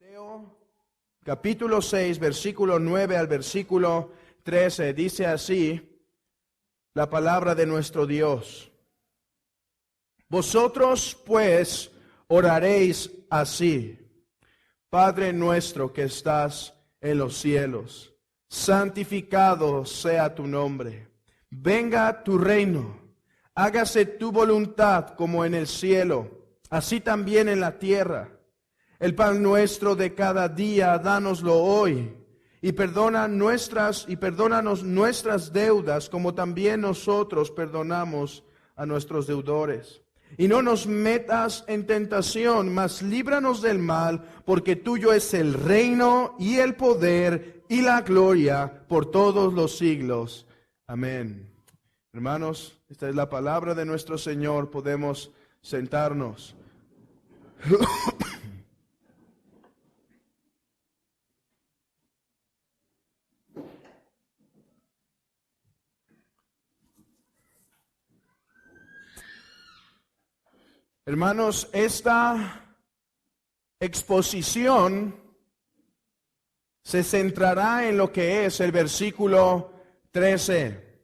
Mateo, capítulo 6, versículo 9 al versículo 13, dice así la palabra de nuestro Dios. Vosotros pues oraréis así: Padre nuestro que estás en los cielos, santificado sea tu nombre. Venga tu reino, hágase tu voluntad como en el cielo, así también en la tierra. El pan nuestro de cada día, dánoslo hoy, y perdónanos nuestras deudas, como también nosotros perdonamos a nuestros deudores. Y no nos metas en tentación, mas líbranos del mal, porque tuyo es el reino y el poder y la gloria por todos los siglos. Amén. Hermanos, esta es la palabra de nuestro Señor. Podemos sentarnos. Hermanos, esta exposición se centrará en lo que es el versículo 13,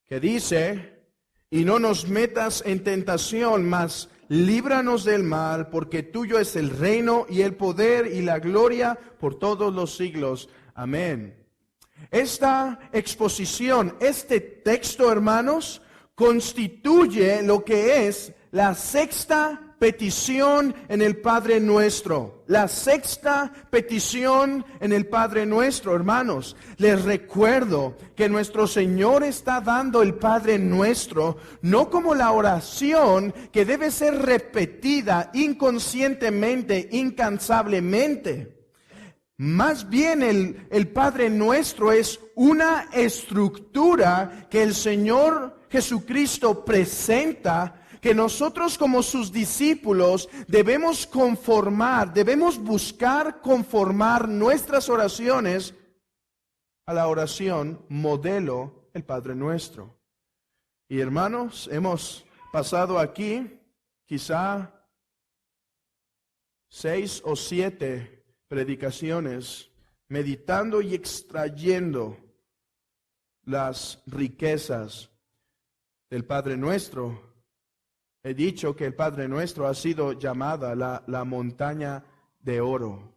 que dice: y no nos metas en tentación, mas líbranos del mal, porque tuyo es el reino y el poder y la gloria por todos los siglos. Amén. Esta exposición, este texto, hermanos, constituye lo que es la sexta petición en el Padre Nuestro. La sexta petición en el Padre Nuestro, hermanos. Les recuerdo que nuestro Señor está dando el Padre Nuestro no como la oración que debe ser repetida inconscientemente, incansablemente. Más bien el Padre Nuestro es una estructura que el Señor Jesucristo presenta, que nosotros como sus discípulos debemos buscar conformar nuestras oraciones a la oración modelo, el Padre Nuestro. Y hermanos, hemos pasado aquí quizá 6 o 7 predicaciones meditando y extrayendo las riquezas del Padre Nuestro. He dicho que el Padre Nuestro ha sido llamada la montaña de oro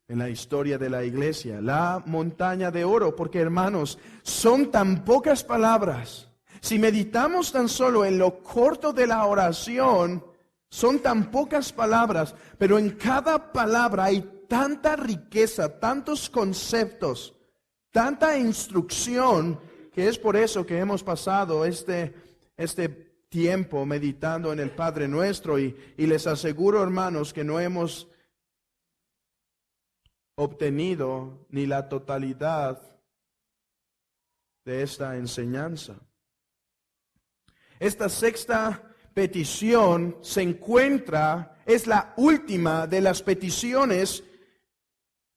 en la historia de la iglesia. La montaña de oro, porque hermanos, son tan pocas palabras. Si meditamos tan solo en lo corto de la oración, son tan pocas palabras, pero en cada palabra hay tanta riqueza, tantos conceptos, tanta instrucción, que es por eso que hemos pasado este tiempo meditando en el Padre Nuestro, y les aseguro, hermanos, que no hemos obtenido ni la totalidad de esta enseñanza. Esta sexta petición es la última de las peticiones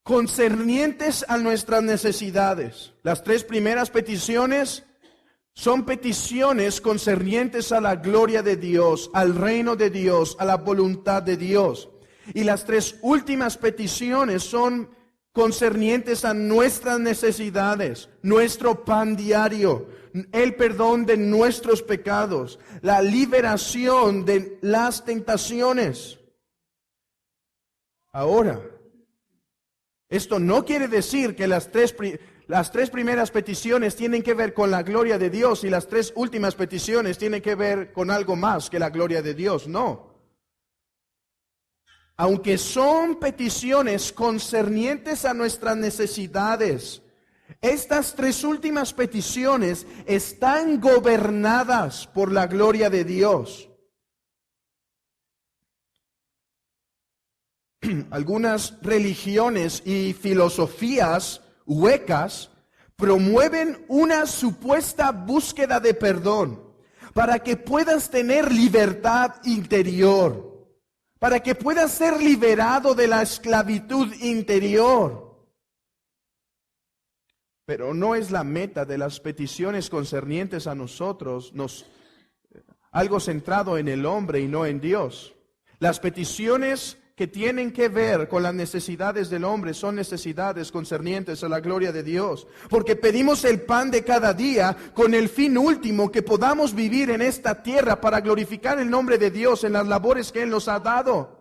concernientes a nuestras necesidades. Las 3 primeras peticiones son peticiones concernientes a la gloria de Dios, al reino de Dios, a la voluntad de Dios. Y las 3 últimas peticiones son concernientes a nuestras necesidades, nuestro pan diario, el perdón de nuestros pecados, la liberación de las tentaciones. Ahora, esto no quiere decir que las tres primeras peticiones tienen que ver con la gloria de Dios y las 3 últimas peticiones tienen que ver con algo más que la gloria de Dios. No. Aunque son peticiones concernientes a nuestras necesidades, estas 3 últimas peticiones están gobernadas por la gloria de Dios. Algunas religiones y filosofías huecas promueven una supuesta búsqueda de perdón para que puedas tener libertad interior, para que puedas ser liberado de la esclavitud interior. Pero no es la meta de las peticiones concernientes a nosotros, algo centrado en el hombre y no en Dios. Las peticiones que tienen que ver con las necesidades del hombre son necesidades concernientes a la gloria de Dios. Porque pedimos el pan de cada día con el fin último que podamos vivir en esta tierra para glorificar el nombre de Dios en las labores que Él nos ha dado.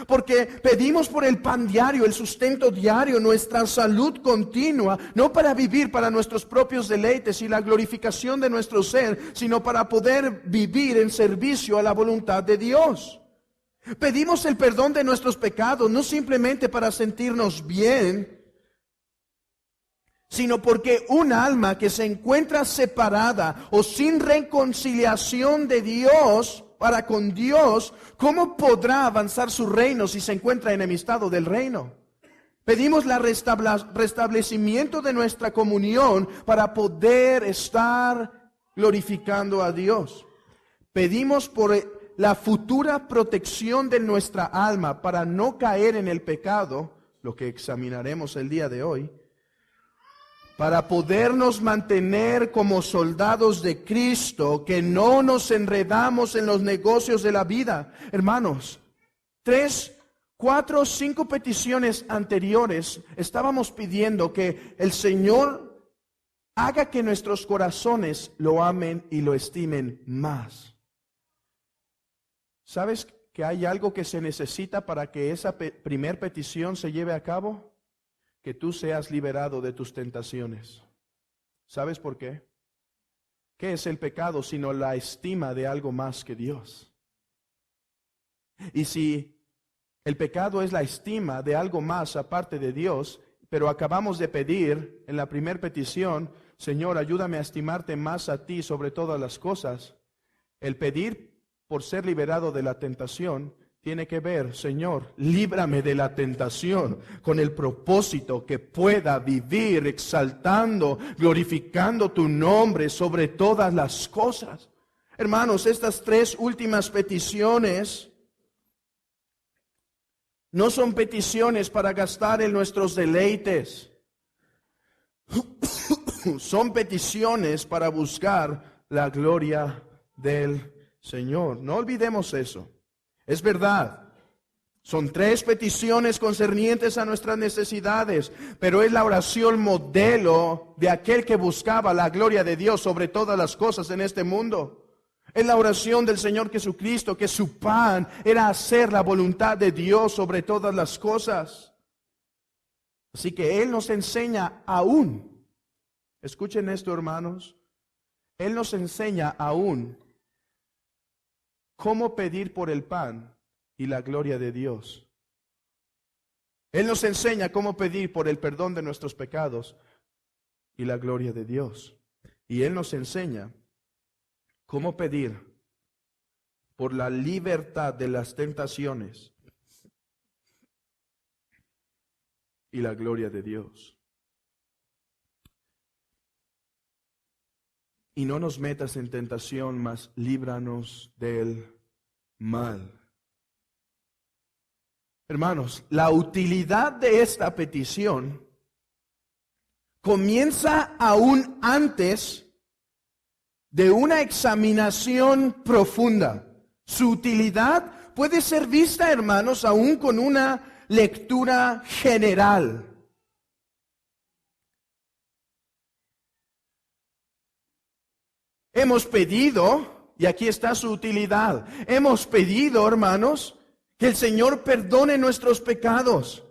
Porque pedimos por el pan diario, el sustento diario, nuestra salud continua, no para vivir para nuestros propios deleites y la glorificación de nuestro ser, sino para poder vivir en servicio a la voluntad de Dios. Pedimos el perdón de nuestros pecados, no simplemente para sentirnos bien, sino porque un alma que se encuentra separada o sin reconciliación de Dios, para con Dios, ¿cómo podrá avanzar su reino si se encuentra enemistado del reino? Pedimos el restablecimiento de nuestra comunión para poder estar glorificando a Dios. Pedimos por la futura protección de nuestra alma para no caer en el pecado, lo que examinaremos el día de hoy, para podernos mantener como soldados de Cristo, que no nos enredamos en los negocios de la vida. Hermanos, 3, 4, 5 peticiones anteriores estábamos pidiendo que el Señor haga que nuestros corazones lo amen y lo estimen más. ¿Sabes que hay algo que se necesita para que esa primer petición se lleve a cabo? Que tú seas liberado de tus tentaciones. ¿Sabes por qué? ¿Qué es el pecado sino la estima de algo más que Dios? Y si el pecado es la estima de algo más aparte de Dios, pero acabamos de pedir en la primera petición, Señor, ayúdame a estimarte más a ti sobre todas las cosas. El pedir por ser liberado de la tentación tiene que ver, Señor, líbrame de la tentación con el propósito que pueda vivir exaltando, glorificando tu nombre sobre todas las cosas. Hermanos, estas 3 últimas peticiones no son peticiones para gastar en nuestros deleites. Son peticiones para buscar la gloria del Señor. No olvidemos eso. Es verdad, son 3 peticiones concernientes a nuestras necesidades, pero es la oración modelo de aquel que buscaba la gloria de Dios sobre todas las cosas en este mundo. Es la oración del Señor Jesucristo, que su pan era hacer la voluntad de Dios sobre todas las cosas. Así que Él nos enseña aún, escuchen esto, hermanos, Él nos enseña aún cómo pedir por el pan y la gloria de Dios. Él nos enseña cómo pedir por el perdón de nuestros pecados y la gloria de Dios. Y Él nos enseña cómo pedir por la libertad de las tentaciones y la gloria de Dios. Y no nos metas en tentación, mas líbranos del mal. Hermanos, la utilidad de esta petición comienza aún antes de una examinación profunda. Su utilidad puede ser vista, hermanos, aún con una lectura general. Hemos pedido, y aquí está su utilidad, hemos pedido, hermanos, que el Señor perdone nuestros pecados.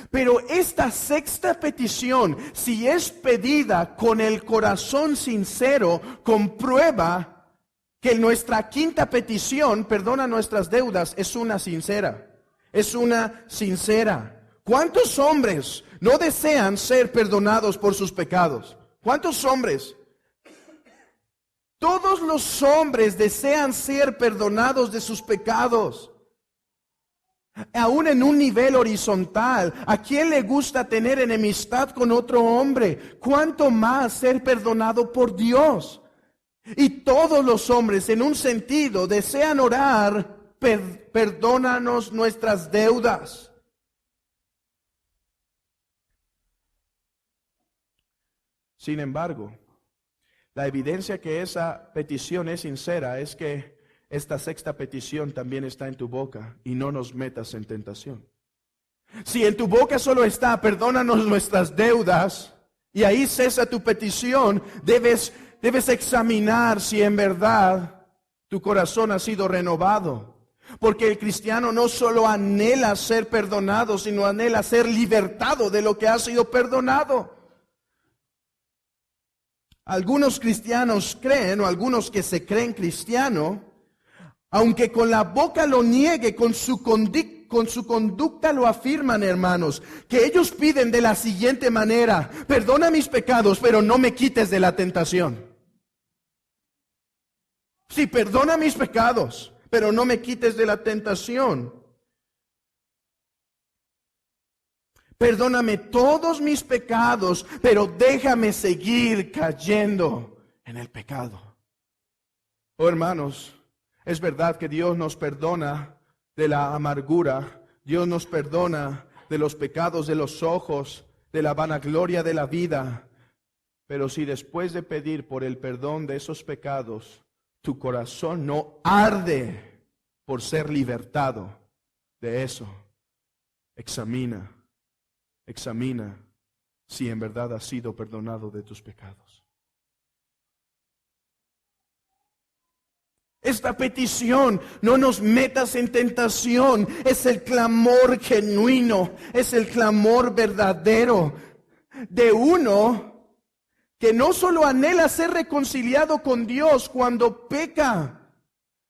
Pero esta 6ª petición, si es pedida con el corazón sincero, comprueba que nuestra 5ª petición, perdona nuestras deudas, es una sincera. Es una sincera. ¿Cuántos hombres no desean ser perdonados por sus pecados? ¿Cuántos hombres? Todos los hombres desean ser perdonados de sus pecados. Aún en un nivel horizontal, ¿a quién le gusta tener enemistad con otro hombre? ¿Cuánto más ser perdonado por Dios? Y todos los hombres, en un sentido, desean orar, perdónanos nuestras deudas. Sin embargo, la evidencia que esa petición es sincera es que esta 6ª petición también está en tu boca, y no nos metas en tentación. Si en tu boca solo está, perdónanos nuestras deudas, y ahí cesa tu petición, debes examinar si en verdad tu corazón ha sido renovado. Porque el cristiano no solo anhela ser perdonado, sino anhela ser libertado de lo que ha sido perdonado. Algunos cristianos creen, o algunos que se creen cristianos, aunque con la boca lo niegue, con su conducta lo afirman, hermanos, que ellos piden de la siguiente manera: perdona mis pecados, pero no me quites de la tentación. Sí, perdona mis pecados, pero no me quites de la tentación. Perdóname todos mis pecados, pero déjame seguir cayendo en el pecado. Oh, hermanos, es verdad que Dios nos perdona de la amargura, Dios nos perdona de los pecados de los ojos, de la vanagloria de la vida. Pero si después de pedir por el perdón de esos pecados, tu corazón no arde por ser libertado de eso, examina si en verdad has sido perdonado de tus pecados. Esta petición, no nos metas en tentación, es el clamor genuino, es el clamor verdadero de uno que no solo anhela ser reconciliado con Dios cuando peca,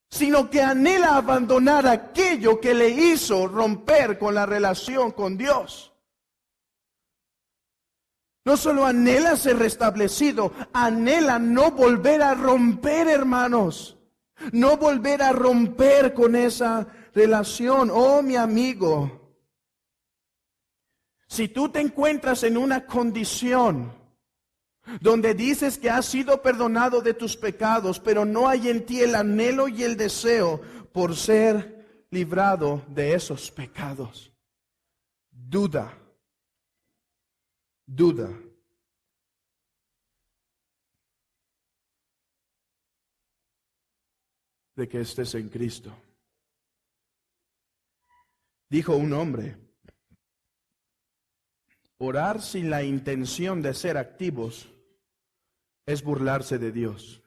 sino que anhela abandonar aquello que le hizo romper con la relación con Dios. No solo anhela ser restablecido, anhela no volver a romper, hermanos. No volver a romper con esa relación. Oh, mi amigo, si tú te encuentras en una condición donde dices que has sido perdonado de tus pecados, pero no hay en ti el anhelo y el deseo por ser librado de esos pecados, duda de que estés en Cristo. Dijo un hombre: orar sin la intención de ser activos es burlarse de Dios.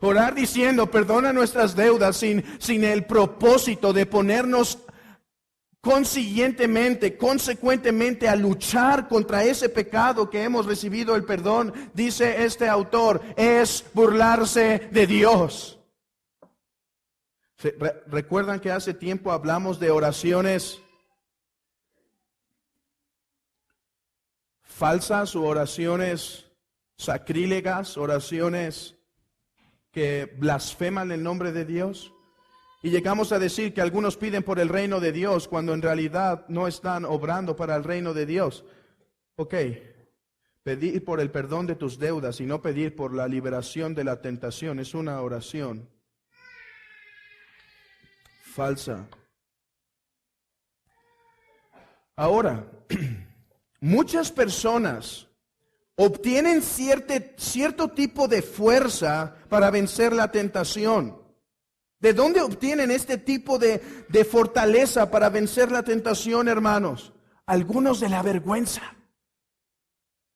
Orar diciendo perdona nuestras deudas sin el propósito de ponernos consecuentemente a luchar contra ese pecado que hemos recibido el perdón, dice este autor, es burlarse de Dios. ¿Recuerdan que hace tiempo hablamos de oraciones falsas o oraciones sacrílegas, oraciones que blasfeman el nombre de Dios? Y llegamos a decir que algunos piden por el reino de Dios cuando en realidad no están obrando para el reino de Dios. Ok, pedir por el perdón de tus deudas y no pedir por la liberación de la tentación es una oración falsa. Ahora, muchas personas obtienen cierto tipo de fuerza para vencer la tentación. ¿De dónde obtienen este tipo de fortaleza para vencer la tentación, hermanos? Algunos de la vergüenza.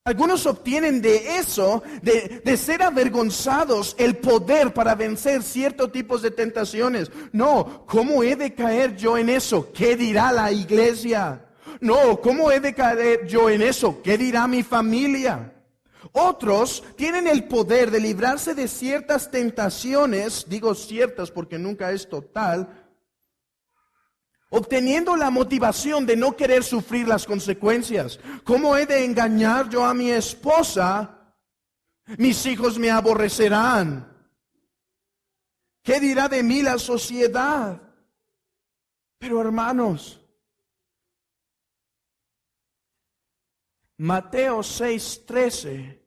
Algunos obtienen de eso, de ser avergonzados, el poder para vencer ciertos tipos de tentaciones. No, ¿cómo he de caer yo en eso? ¿Qué dirá la iglesia? No, ¿cómo he de caer yo en eso? ¿Qué dirá mi familia? Otros tienen el poder de librarse de ciertas tentaciones, digo ciertas porque nunca es total, obteniendo la motivación de no querer sufrir las consecuencias. ¿Cómo he de engañar yo a mi esposa? Mis hijos me aborrecerán. ¿Qué dirá de mí la sociedad? Pero hermanos, Mateo 6:13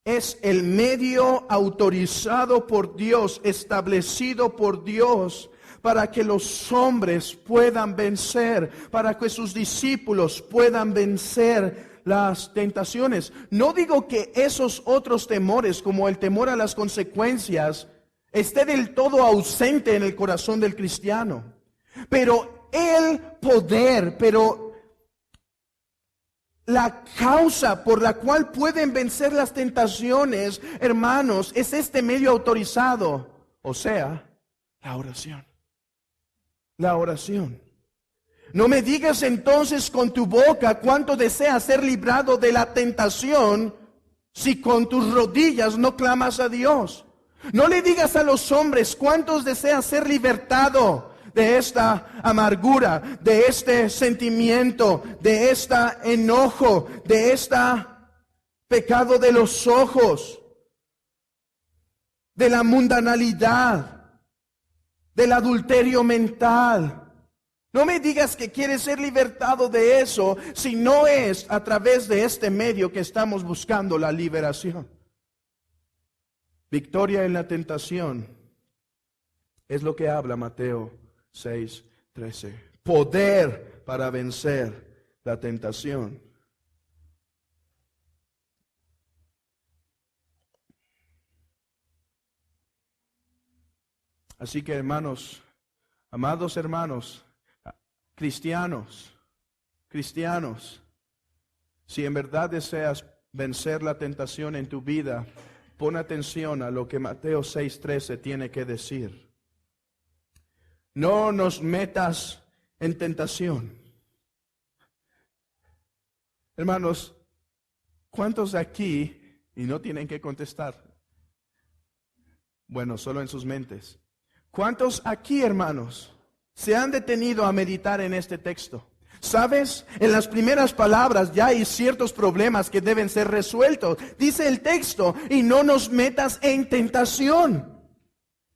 es el medio autorizado por Dios, establecido por Dios, para que los hombres puedan vencer, para que sus discípulos puedan vencer las tentaciones. No digo que esos otros temores, como el temor a las consecuencias, esté del todo ausente en el corazón del cristiano, pero el poder, pero la causa por la cual pueden vencer las tentaciones, hermanos, es este medio autorizado, o sea, la oración. La oración. No me digas entonces con tu boca cuánto deseas ser librado de la tentación si con tus rodillas no clamas a Dios. No le digas a los hombres cuántos deseas ser libertado de esta amargura, de este sentimiento, de este enojo, de este pecado de los ojos, de la mundanalidad, del adulterio mental. No me digas que quieres ser libertado de eso si no es a través de este medio que estamos buscando la liberación. Victoria en la tentación es lo que habla Mateo 6:13. Poder para vencer la tentación. Así que hermanos, amados hermanos, cristianos, si en verdad deseas vencer la tentación en tu vida, pon atención a lo que Mateo 6:13 tiene que decir. No nos metas en tentación. Hermanos, ¿cuántos aquí, y no tienen que contestar? Bueno, solo en sus mentes. ¿Cuántos aquí, hermanos, se han detenido a meditar en este texto? ¿Sabes? En las primeras palabras ya hay ciertos problemas que deben ser resueltos. Dice el texto, y no nos metas en tentación.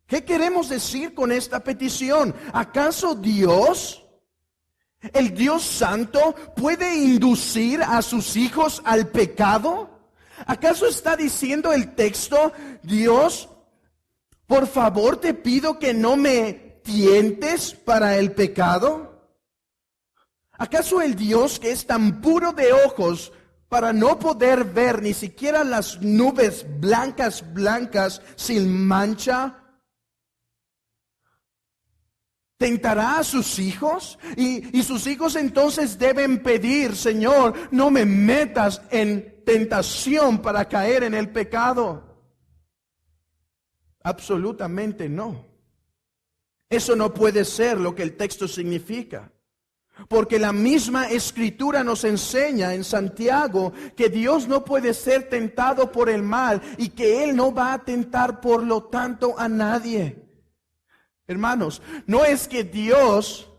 ¿Qué queremos decir con esta petición? ¿Acaso Dios, el Dios Santo, puede inducir a sus hijos al pecado? ¿Acaso está diciendo el texto, Dios, por favor te pido que no me tientes para el pecado? ¿Acaso el Dios que es tan puro de ojos para no poder ver ni siquiera las nubes blancas sin mancha, tentará a sus hijos? Y sus hijos entonces deben pedir, Señor, no me metas en tentación para caer en el pecado. Absolutamente no. Eso no puede ser lo que el texto significa. Porque la misma Escritura nos enseña en Santiago que Dios no puede ser tentado por el mal y que Él no va a tentar por lo tanto a nadie. Hermanos, no es que Dios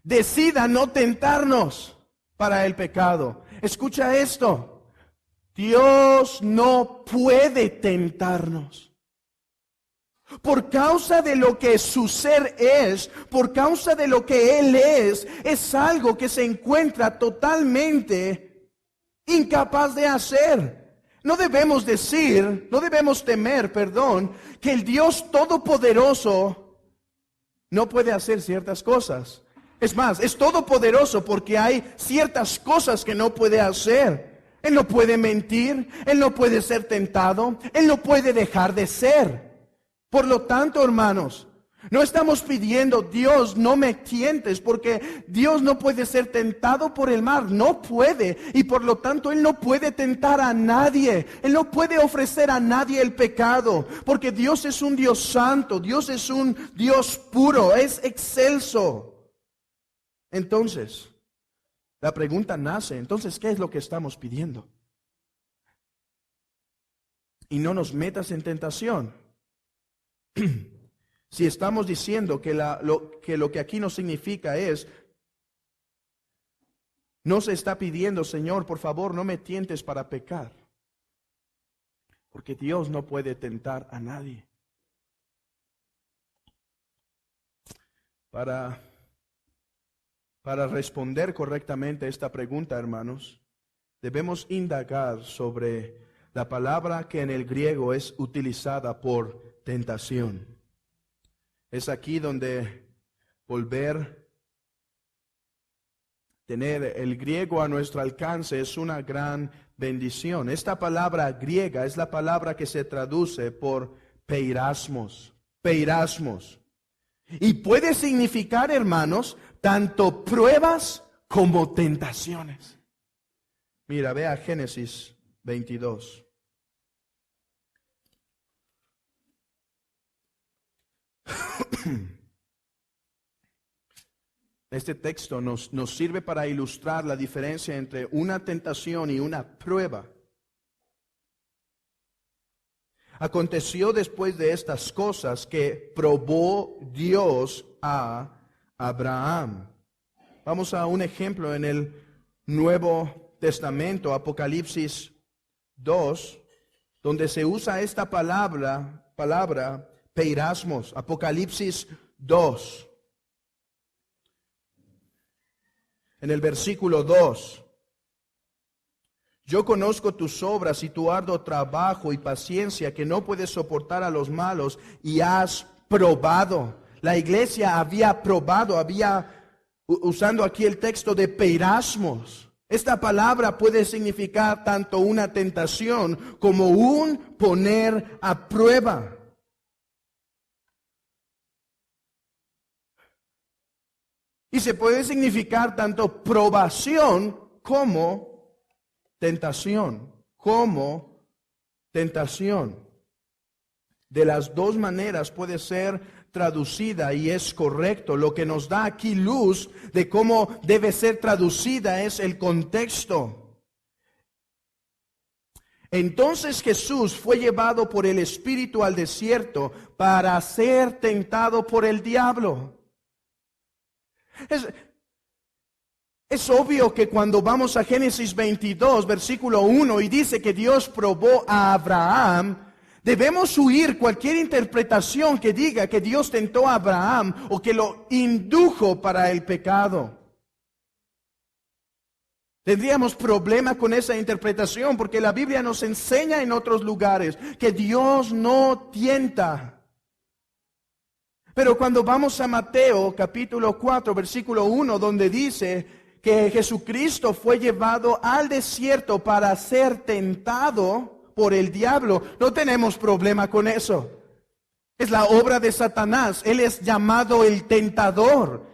decida no tentarnos para el pecado. Escucha esto. Dios no puede tentarnos. Por causa de lo que su ser es, por causa de lo que Él es algo que se encuentra totalmente incapaz de hacer. No debemos temer, que el Dios Todopoderoso no puede hacer ciertas cosas. Es más, es todopoderoso porque hay ciertas cosas que no puede hacer. Él no puede mentir, Él no puede ser tentado, Él no puede dejar de ser. Por lo tanto, hermanos, no estamos pidiendo, Dios, no me tientes, porque Dios no puede ser tentado por el mal, no puede, y por lo tanto Él no puede tentar a nadie, Él no puede ofrecer a nadie el pecado, porque Dios es un Dios santo, Dios es un Dios puro, es excelso. Entonces, la pregunta nace, entonces, ¿qué es lo que estamos pidiendo? Y no nos metas en tentación. Si estamos diciendo que lo que aquí nos significa es, no se está pidiendo, Señor, por favor, no me tientes para pecar. Porque Dios no puede tentar a nadie. Para responder correctamente a esta pregunta, hermanos, debemos indagar sobre la palabra que en el griego es utilizada por tentación. Es aquí donde tener el griego a nuestro alcance es una gran bendición. Esta palabra griega es la palabra que se traduce por peirasmos. Y puede significar, hermanos, tanto pruebas como tentaciones. Mira, ve a Génesis 22. Este texto nos sirve para ilustrar la diferencia entre una tentación y una prueba. Aconteció después de estas cosas que probó Dios a Abraham. Vamos a un ejemplo en el Nuevo Testamento, Apocalipsis 2, donde se usa esta palabra peirasmos. Apocalipsis 2. En el versículo 2, yo conozco tus obras y tu arduo trabajo y paciencia, que no puedes soportar a los malos, y has probado. La iglesia había probado, usando aquí el texto de peirasmos. Esta palabra puede significar tanto una tentación como un poner a prueba. Y se puede significar tanto probación como tentación. De las dos maneras puede ser traducida y es correcto. Lo que nos da aquí luz de cómo debe ser traducida es el contexto. Entonces Jesús fue llevado por el Espíritu al desierto para ser tentado por el diablo. Es obvio que cuando vamos a Génesis 22, versículo 1, y dice que Dios probó a Abraham, debemos huir cualquier interpretación que diga que Dios tentó a Abraham o que lo indujo para el pecado. Tendríamos problema con esa interpretación porque la Biblia nos enseña en otros lugares que Dios no tienta. Pero cuando vamos a Mateo capítulo 4 versículo 1, donde dice que Jesucristo fue llevado al desierto para ser tentado por el diablo, no tenemos problema con eso. Es la obra de Satanás. Él es llamado el tentador.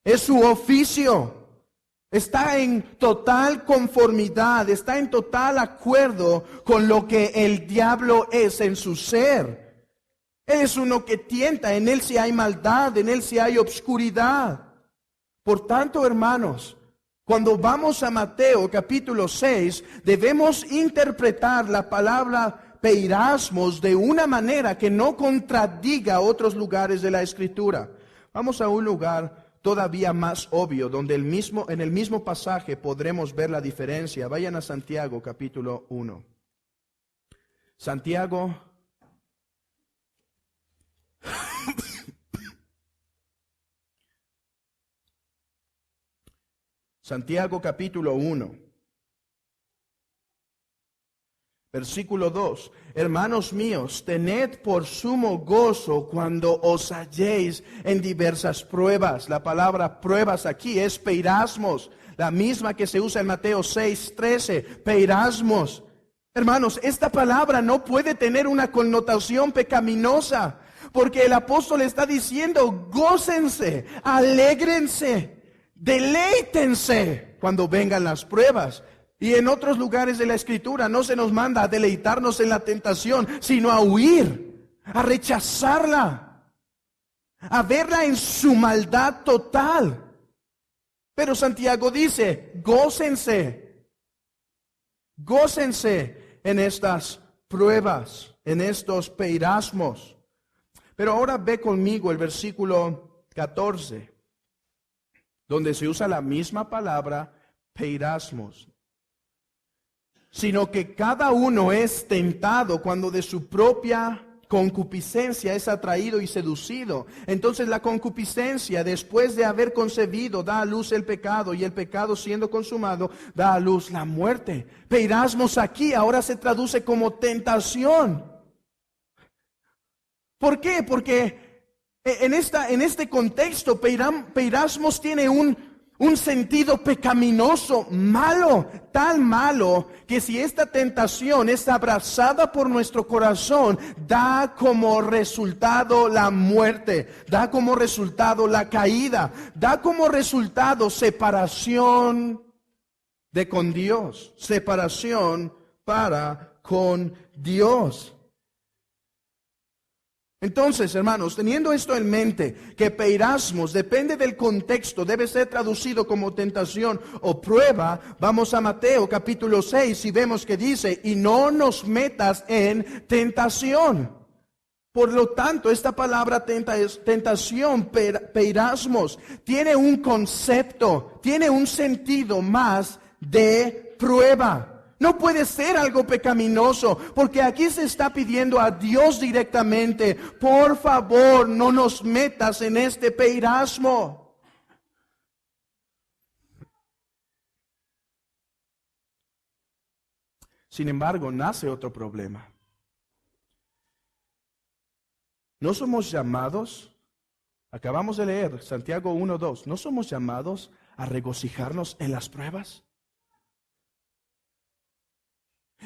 Es su oficio. Está en total conformidad, está en total acuerdo con lo que el diablo es en su ser. Él es uno que tienta, en él sí hay maldad, en él sí hay obscuridad. Por tanto, hermanos, cuando vamos a Mateo capítulo 6, debemos interpretar la palabra peirasmos de una manera que no contradiga otros lugares de la Escritura. Vamos a un lugar todavía más obvio, donde en el mismo pasaje podremos ver la diferencia. Vayan a Santiago capítulo 1. Santiago capítulo 1, versículo 2. Hermanos míos, tened por sumo gozo cuando os halléis en diversas pruebas. La palabra pruebas aquí es peirasmos, la misma que se usa en Mateo 6:13, peirasmos. Hermanos, esta palabra no puede tener una connotación pecaminosa, porque el apóstol está diciendo, gócense, alégrense, deleítense cuando vengan las pruebas. Y en otros lugares de la Escritura no se nos manda a deleitarnos en la tentación, sino a huir, a rechazarla, a verla en su maldad total. Pero Santiago dice, gócense en estas pruebas, en estos peirasmos. Pero ahora ve conmigo el versículo 14, donde se usa la misma palabra peirasmos. Sino que cada uno es tentado cuando de su propia concupiscencia es atraído y seducido. Entonces la concupiscencia, después de haber concebido, da a luz el pecado, y el pecado, siendo consumado, da a luz la muerte. Peirasmos aquí ahora se traduce como tentación. ¿Por qué? Porque en este contexto peirasmos tiene Un sentido pecaminoso, malo, tan malo, que si esta tentación es abrazada por nuestro corazón, da como resultado la muerte, da como resultado la caída, da como resultado separación de con Dios, separación para con Dios. Entonces, hermanos, teniendo esto en mente, que peirasmos depende del contexto, debe ser traducido como tentación o prueba, vamos a Mateo capítulo 6 y vemos que dice, y no nos metas en tentación. Por lo tanto, esta palabra tentación, peirasmos, tiene un concepto, tiene un sentido más de prueba. No puede ser algo pecaminoso, porque aquí se está pidiendo a Dios directamente, por favor, no nos metas en este peirasmo. Sin embargo, nace otro problema. No somos llamados, acabamos de leer Santiago 1:2, no somos llamados a regocijarnos en las pruebas.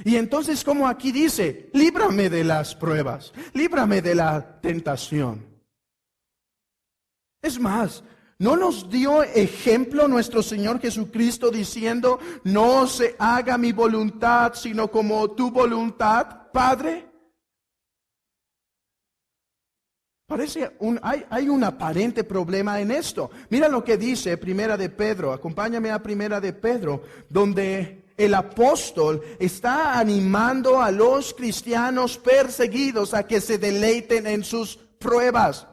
Y entonces, como aquí dice, líbrame de las pruebas, líbrame de la tentación. Es más, ¿no nos dio ejemplo nuestro Señor Jesucristo diciendo, no se haga mi voluntad, sino como tu voluntad, Padre? Hay un aparente problema en esto. Mira lo que dice Primera de Pedro, acompáñame a Primera de Pedro, donde el apóstol está animando a los cristianos perseguidos a que se deleiten en sus pruebas,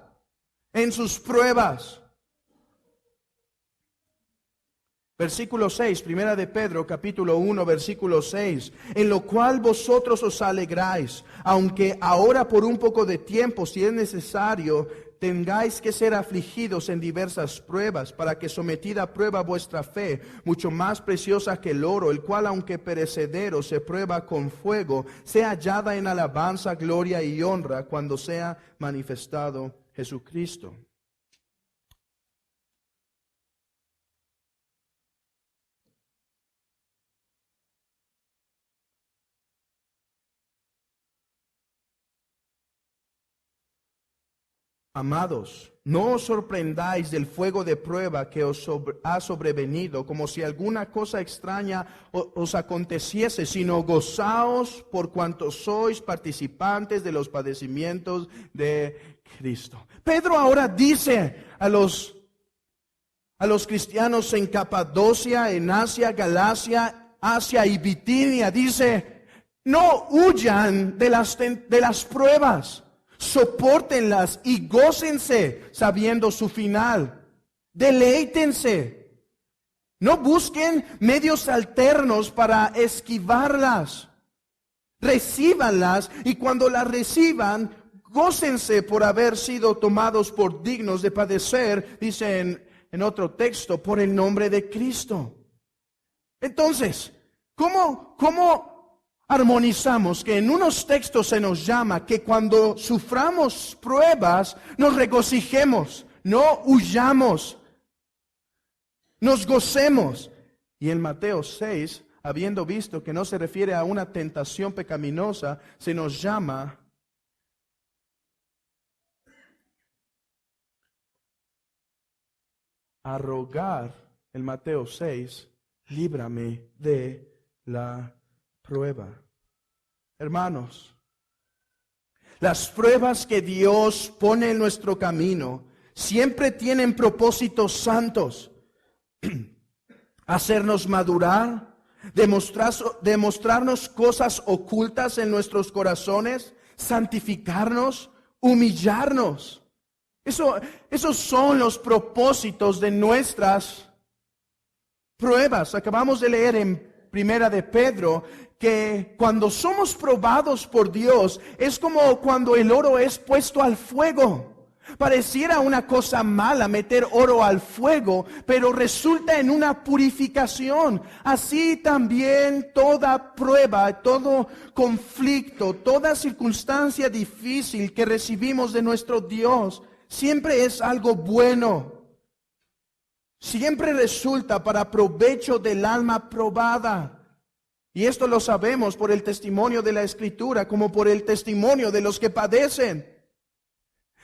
Versículo 6, Primera de Pedro, capítulo 1, versículo 6. En lo cual vosotros os alegráis, aunque ahora por un poco de tiempo, si es necesario, tengáis que ser afligidos en diversas pruebas, para que sometida a prueba vuestra fe, mucho más preciosa que el oro, el cual aunque perecedero se prueba con fuego, sea hallada en alabanza, gloria y honra cuando sea manifestado Jesucristo. Amados, no os sorprendáis del fuego de prueba que os ha sobrevenido, como si alguna cosa extraña os aconteciese, sino gozaos por cuanto sois participantes de los padecimientos de Cristo. Pedro ahora dice a los cristianos en Capadocia, en Asia, Galacia, Asia y Bitinia, dice, no huyan de las pruebas. Sopórtenlas y gócense sabiendo su final. Deleítense. No busquen medios alternos para esquivarlas. Recíbanlas y cuando las reciban, gócense por haber sido tomados por dignos de padecer, dice en otro texto, por el nombre de Cristo. Entonces, ¿cómo armonizamos que en unos textos se nos llama que cuando suframos pruebas nos regocijemos, no huyamos, nos gocemos? Y en Mateo 6, habiendo visto que no se refiere a una tentación pecaminosa, se nos llama a rogar, en Mateo 6, líbrame de la prueba. Hermanos, las pruebas que Dios pone en nuestro camino siempre tienen propósitos santos. Hacernos madurar, demostrarnos cosas ocultas en nuestros corazones, santificarnos, humillarnos. Esos son los propósitos de nuestras pruebas. Acabamos de leer en Primera de Pedro que cuando somos probados por Dios es como cuando el oro es puesto al fuego. Pareciera una cosa mala meter oro al fuego, pero resulta en una purificación. Así también toda prueba, todo conflicto, toda circunstancia difícil que recibimos de nuestro Dios, siempre es algo bueno. siempre resulta para provecho del alma probada. Y esto lo sabemos por el testimonio de la Escritura, como por el testimonio de los que padecen.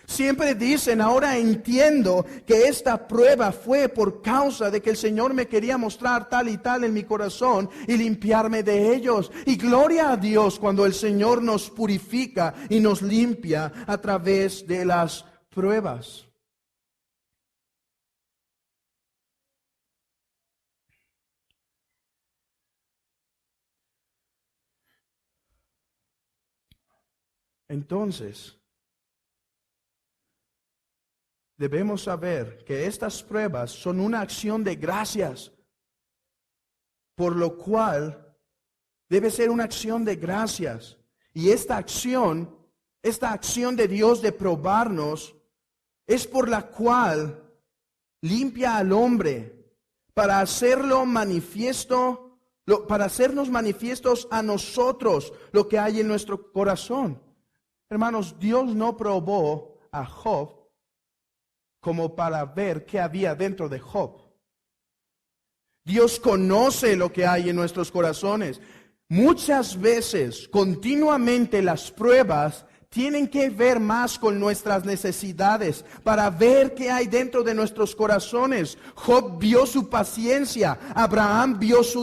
Siempre dicen, ahora entiendo que esta prueba fue por causa de que el Señor me quería mostrar tal y tal en mi corazón y limpiarme de ellos. Y gloria a Dios cuando el Señor nos purifica y nos limpia a través de las pruebas. Entonces, debemos saber que estas pruebas son una acción de gracias, por lo cual debe ser una acción de gracias. Y esta acción de Dios de probarnos, es por la cual limpia al hombre para hacerlo manifiesto, para hacernos manifiestos a nosotros lo que hay en nuestro corazón. Hermanos, Dios no probó a Job como para ver qué había dentro de Job. Dios conoce lo que hay en nuestros corazones. Muchas veces, continuamente, las pruebas tienen que ver más con nuestras necesidades, para ver qué hay dentro de nuestros corazones. Job vio su paciencia, Abraham vio su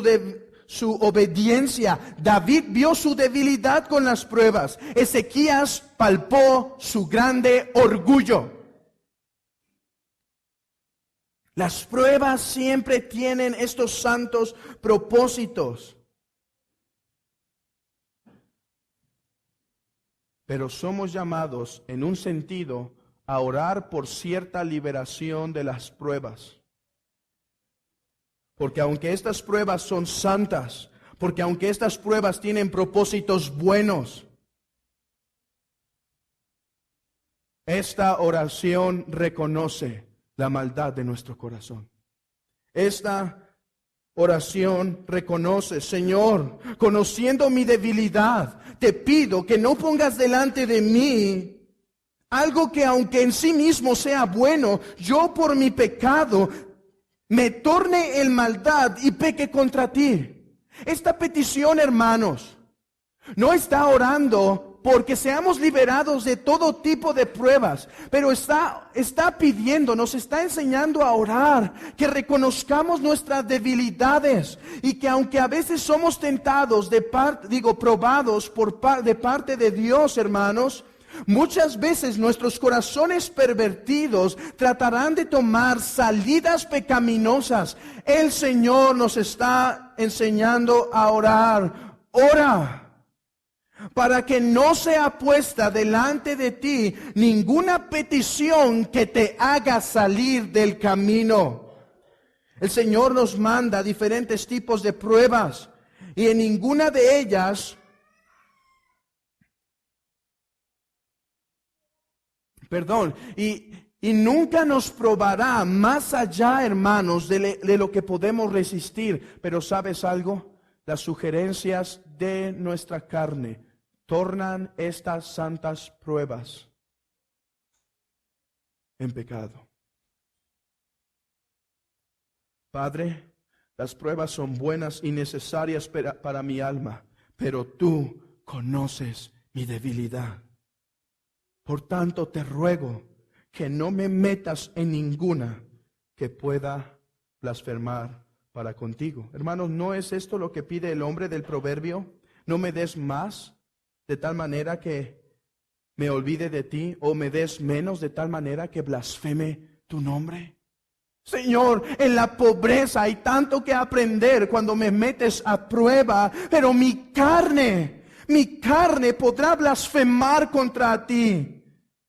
obediencia, David vio su debilidad con las pruebas, Ezequías palpó su grande orgullo. Las pruebas siempre tienen estos santos propósitos. Pero somos llamados en un sentido a orar por cierta liberación de las pruebas. Porque aunque estas pruebas son santas, porque aunque estas pruebas tienen propósitos buenos, esta oración reconoce la maldad de nuestro corazón. Esta oración reconoce, Señor, conociendo mi debilidad, te pido que no pongas delante de mí algo que aunque en sí mismo sea bueno, yo por mi pecado me torne en maldad y peque contra ti. Esta petición, hermanos, no está orando porque seamos liberados de todo tipo de pruebas, pero está pidiendo, nos está enseñando a orar, que reconozcamos nuestras debilidades y que aunque a veces somos tentados probados de parte de Dios, hermanos, muchas veces nuestros corazones pervertidos tratarán de tomar salidas pecaminosas. El Señor nos está enseñando a orar. Ora para que no sea puesta delante de ti ninguna petición que te haga salir del camino. El Señor nos manda diferentes tipos de pruebas y en ninguna de ellas y nunca nos probará más allá, hermanos, de lo que podemos resistir. Pero ¿sabes algo? Las sugerencias de nuestra carne tornan estas santas pruebas en pecado. Padre, las pruebas son buenas y necesarias para mi alma, pero tú conoces mi debilidad. Por tanto, te ruego que no me metas en ninguna que pueda blasfemar para contigo. Hermanos, ¿no es esto lo que pide el hombre del proverbio? No me des más de tal manera que me olvide de ti, o me des menos de tal manera que blasfeme tu nombre. Señor, en la pobreza hay tanto que aprender cuando me metes a prueba, pero mi carne podrá blasfemar contra ti.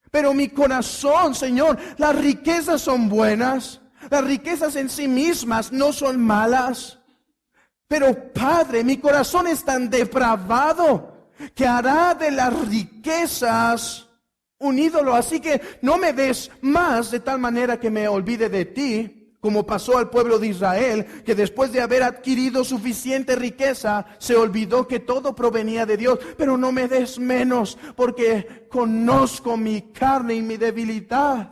Pero mi corazón, Señor, las riquezas son buenas, las riquezas en sí mismas no son malas. Pero Padre, mi corazón es tan depravado que hará de las riquezas un ídolo. Así que no me des más de tal manera que me olvide de ti, como pasó al pueblo de Israel, que después de haber adquirido suficiente riqueza, se olvidó que todo provenía de Dios. Pero no me des menos, porque conozco mi carne y mi debilidad.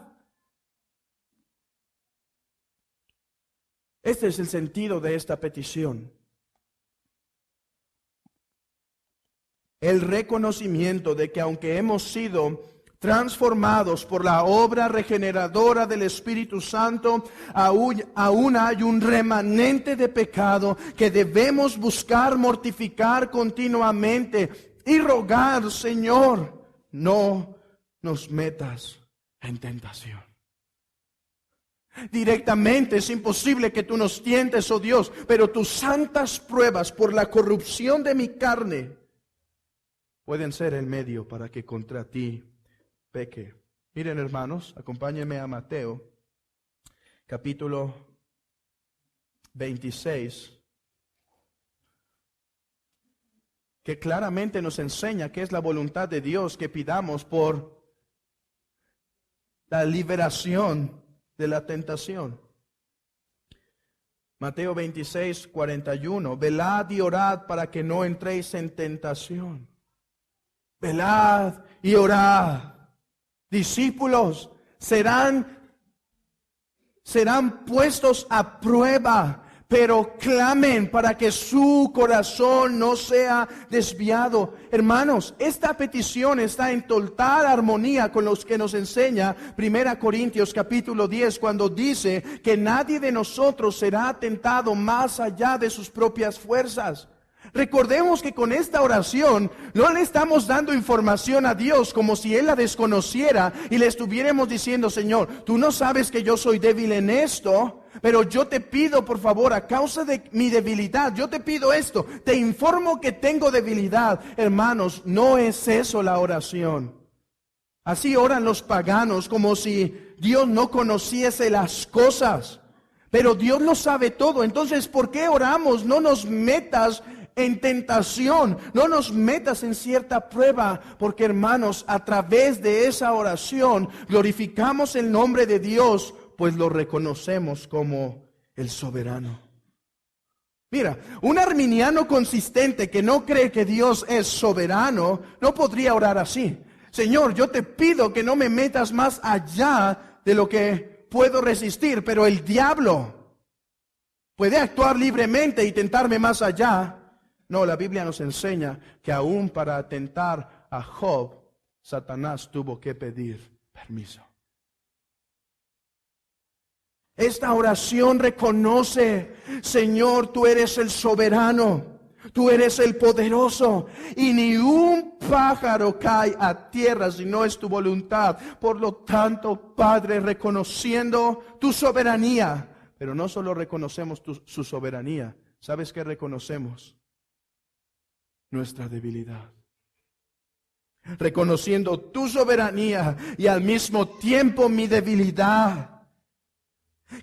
Este es el sentido de esta petición. El reconocimiento de que aunque hemos sido transformados por la obra regeneradora del Espíritu Santo, aún hay un remanente de pecado que debemos buscar mortificar continuamente y rogar, Señor, no nos metas en tentación. Directamente es imposible que tú nos tientes, oh Dios, pero tus santas pruebas por la corrupción de mi carne pueden ser el medio para que contra ti peque. Miren, hermanos, acompáñenme a Mateo, capítulo 26, que claramente nos enseña que es la voluntad de Dios que pidamos por la liberación de la tentación. Mateo 26, 41. Velad y orad para que no entréis en tentación. Velad y orad. Discípulos serán puestos a prueba, pero clamen para que su corazón no sea desviado. Hermanos, esta petición está en total armonía con los que nos enseña 1 Corintios capítulo 10, cuando dice que nadie de nosotros será tentado más allá de sus propias fuerzas. Recordemos que con esta oración no le estamos dando información a Dios como si Él la desconociera y le estuviéramos diciendo: Señor, tú no sabes que yo soy débil en esto, pero yo te pido, por favor, a causa de mi debilidad, yo te pido esto, te informo que tengo debilidad. Hermanos, no es eso la oración. Así oran los paganos, como si Dios no conociese las cosas, pero Dios lo sabe todo. Entonces, ¿por qué oramos? No nos metas en tentación, no nos metas en cierta prueba, porque, hermanos, a través de esa oración glorificamos el nombre de Dios, pues lo reconocemos como el soberano. Mira, un arminiano consistente que no cree que Dios es soberano no podría orar así: Señor, yo te pido que no me metas más allá de lo que puedo resistir, pero el diablo puede actuar libremente y tentarme más allá. No, la Biblia nos enseña que aún para tentar a Job, Satanás tuvo que pedir permiso. Esta oración reconoce: Señor, tú eres el soberano, tú eres el poderoso, y ni un pájaro cae a tierra si no es tu voluntad. Por lo tanto, Padre, reconociendo tu soberanía, pero no solo reconocemos su soberanía, ¿sabes qué reconocemos? Nuestra debilidad. Reconociendo tu soberanía y al mismo tiempo mi debilidad,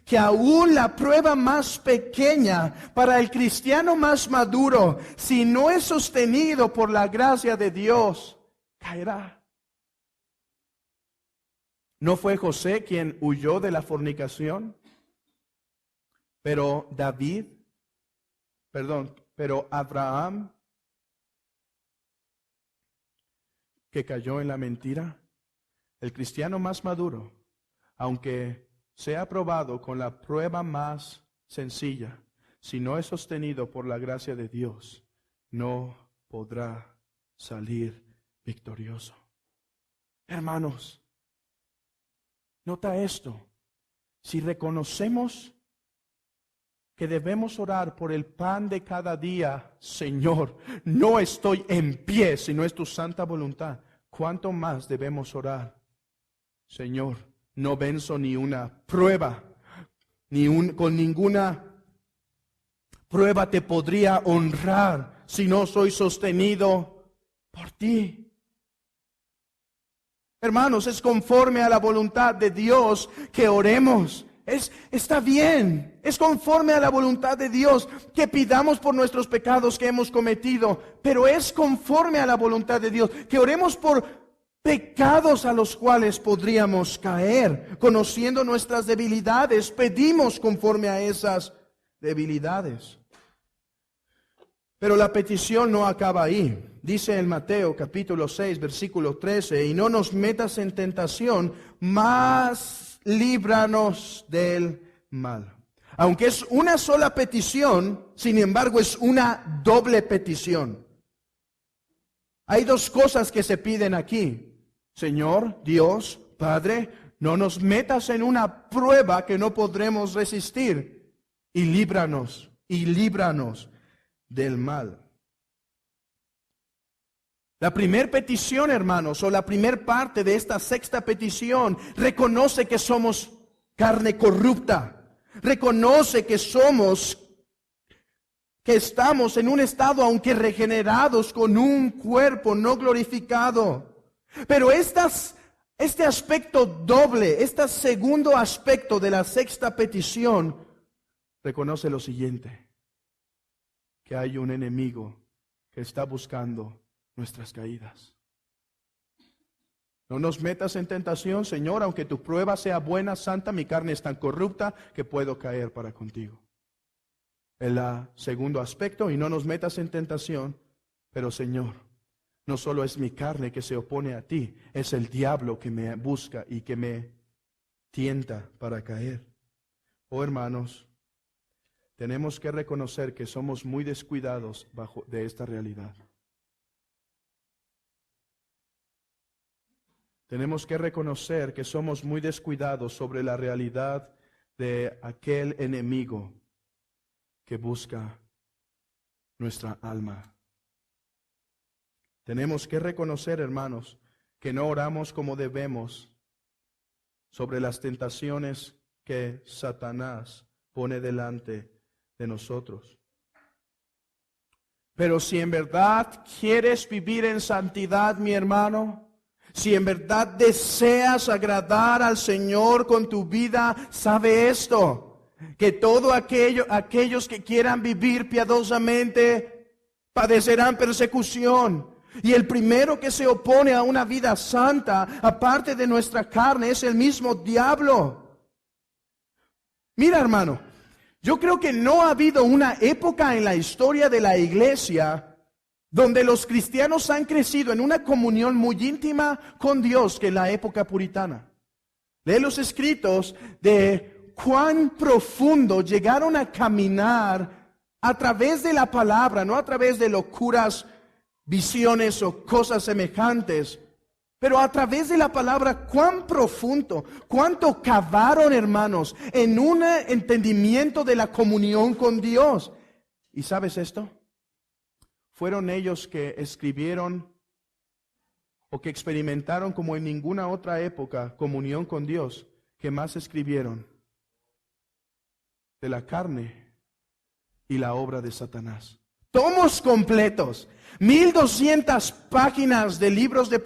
que aún la prueba más pequeña para el cristiano más maduro, si no es sostenido por la gracia de Dios, caerá. ¿No fue José quien huyó de la fornicación? Pero Abraham, que cayó en la mentira. El cristiano más maduro, aunque sea probado con la prueba más sencilla, si no es sostenido por la gracia de Dios, no podrá salir victorioso. Hermanos, nota esto: si reconocemos que debemos orar por el pan de cada día, Señor, no estoy en pie si no es tu santa voluntad, ¿cuánto más debemos orar? Señor, no venzo ni una prueba, con ninguna prueba te podría honrar si no soy sostenido por ti. Hermanos, es conforme a la voluntad de Dios que oremos. Está bien, es conforme a la voluntad de Dios que pidamos por nuestros pecados que hemos cometido, pero es conforme a la voluntad de Dios que oremos por pecados a los cuales podríamos caer. Conociendo nuestras debilidades, pedimos conforme a esas debilidades. Pero la petición no acaba ahí. Dice en Mateo capítulo 6, versículo 13, y no nos metas en tentación, mas líbranos del mal. Aunque es una sola petición, sin embargo es una doble petición. Hay dos cosas que se piden aquí. Señor, Dios, Padre, no nos metas en una prueba que no podremos resistir y líbranos del mal. La primera petición, hermanos, o la primera parte de esta sexta petición, reconoce que somos carne corrupta. Reconoce que estamos en un estado, aunque regenerados, con un cuerpo no glorificado. Pero este aspecto doble, este segundo aspecto de la sexta petición, reconoce lo siguiente: que hay un enemigo que está buscando nuestras caídas. No nos metas en tentación, Señor, aunque tu prueba sea buena, santa, mi carne es tan corrupta que puedo caer para contigo. El segundo aspecto, y no nos metas en tentación, pero Señor, no solo es mi carne que se opone a ti, es el diablo que me busca y que me tienta para caer. Oh hermanos, tenemos que reconocer que somos muy descuidados de esta realidad. Tenemos que reconocer que somos muy descuidados sobre la realidad de aquel enemigo que busca nuestra alma. Tenemos que reconocer, hermanos, que no oramos como debemos sobre las tentaciones que Satanás pone delante de nosotros. Pero si en verdad quieres vivir en santidad, mi hermano, si en verdad deseas agradar al Señor con tu vida, sabe esto: que todos aquellos que quieran vivir piadosamente padecerán persecución. Y el primero que se opone a una vida santa, aparte de nuestra carne, es el mismo diablo. Mira, hermano, yo creo que no ha habido una época en la historia de la iglesia donde los cristianos han crecido en una comunión muy íntima con Dios que en la época puritana. Lee los escritos de cuán profundo llegaron a caminar a través de la palabra, no a través de locuras, visiones o cosas semejantes, pero a través de la palabra, cuán profundo, cuánto cavaron, hermanos, en un entendimiento de la comunión con Dios. ¿Y sabes esto? Fueron ellos que escribieron o que experimentaron como en ninguna otra época comunión con Dios, que más escribieron de la carne y la obra de Satanás. Tomos completos, 1200 páginas de libros de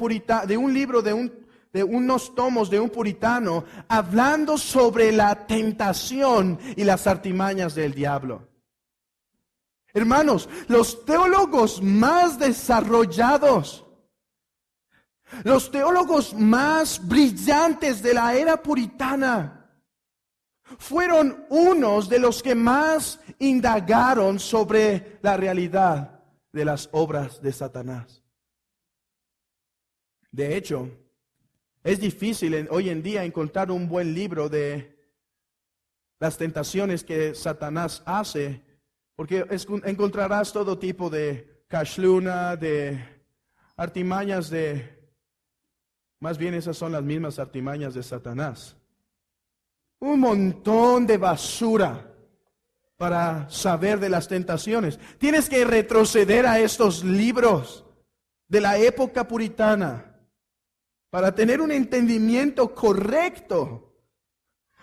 unos tomos de un puritano hablando sobre la tentación y las artimañas del diablo. Hermanos, los teólogos más desarrollados, los teólogos más brillantes de la era puritana, fueron unos de los que más indagaron sobre la realidad de las obras de Satanás. De hecho, es difícil hoy en día encontrar un buen libro de las tentaciones que Satanás hace, porque encontrarás todo tipo de cashluna, de artimañas más bien esas son las mismas artimañas de Satanás. Un montón de basura para saber de las tentaciones. Tienes que retroceder a estos libros de la época puritana para tener un entendimiento correcto,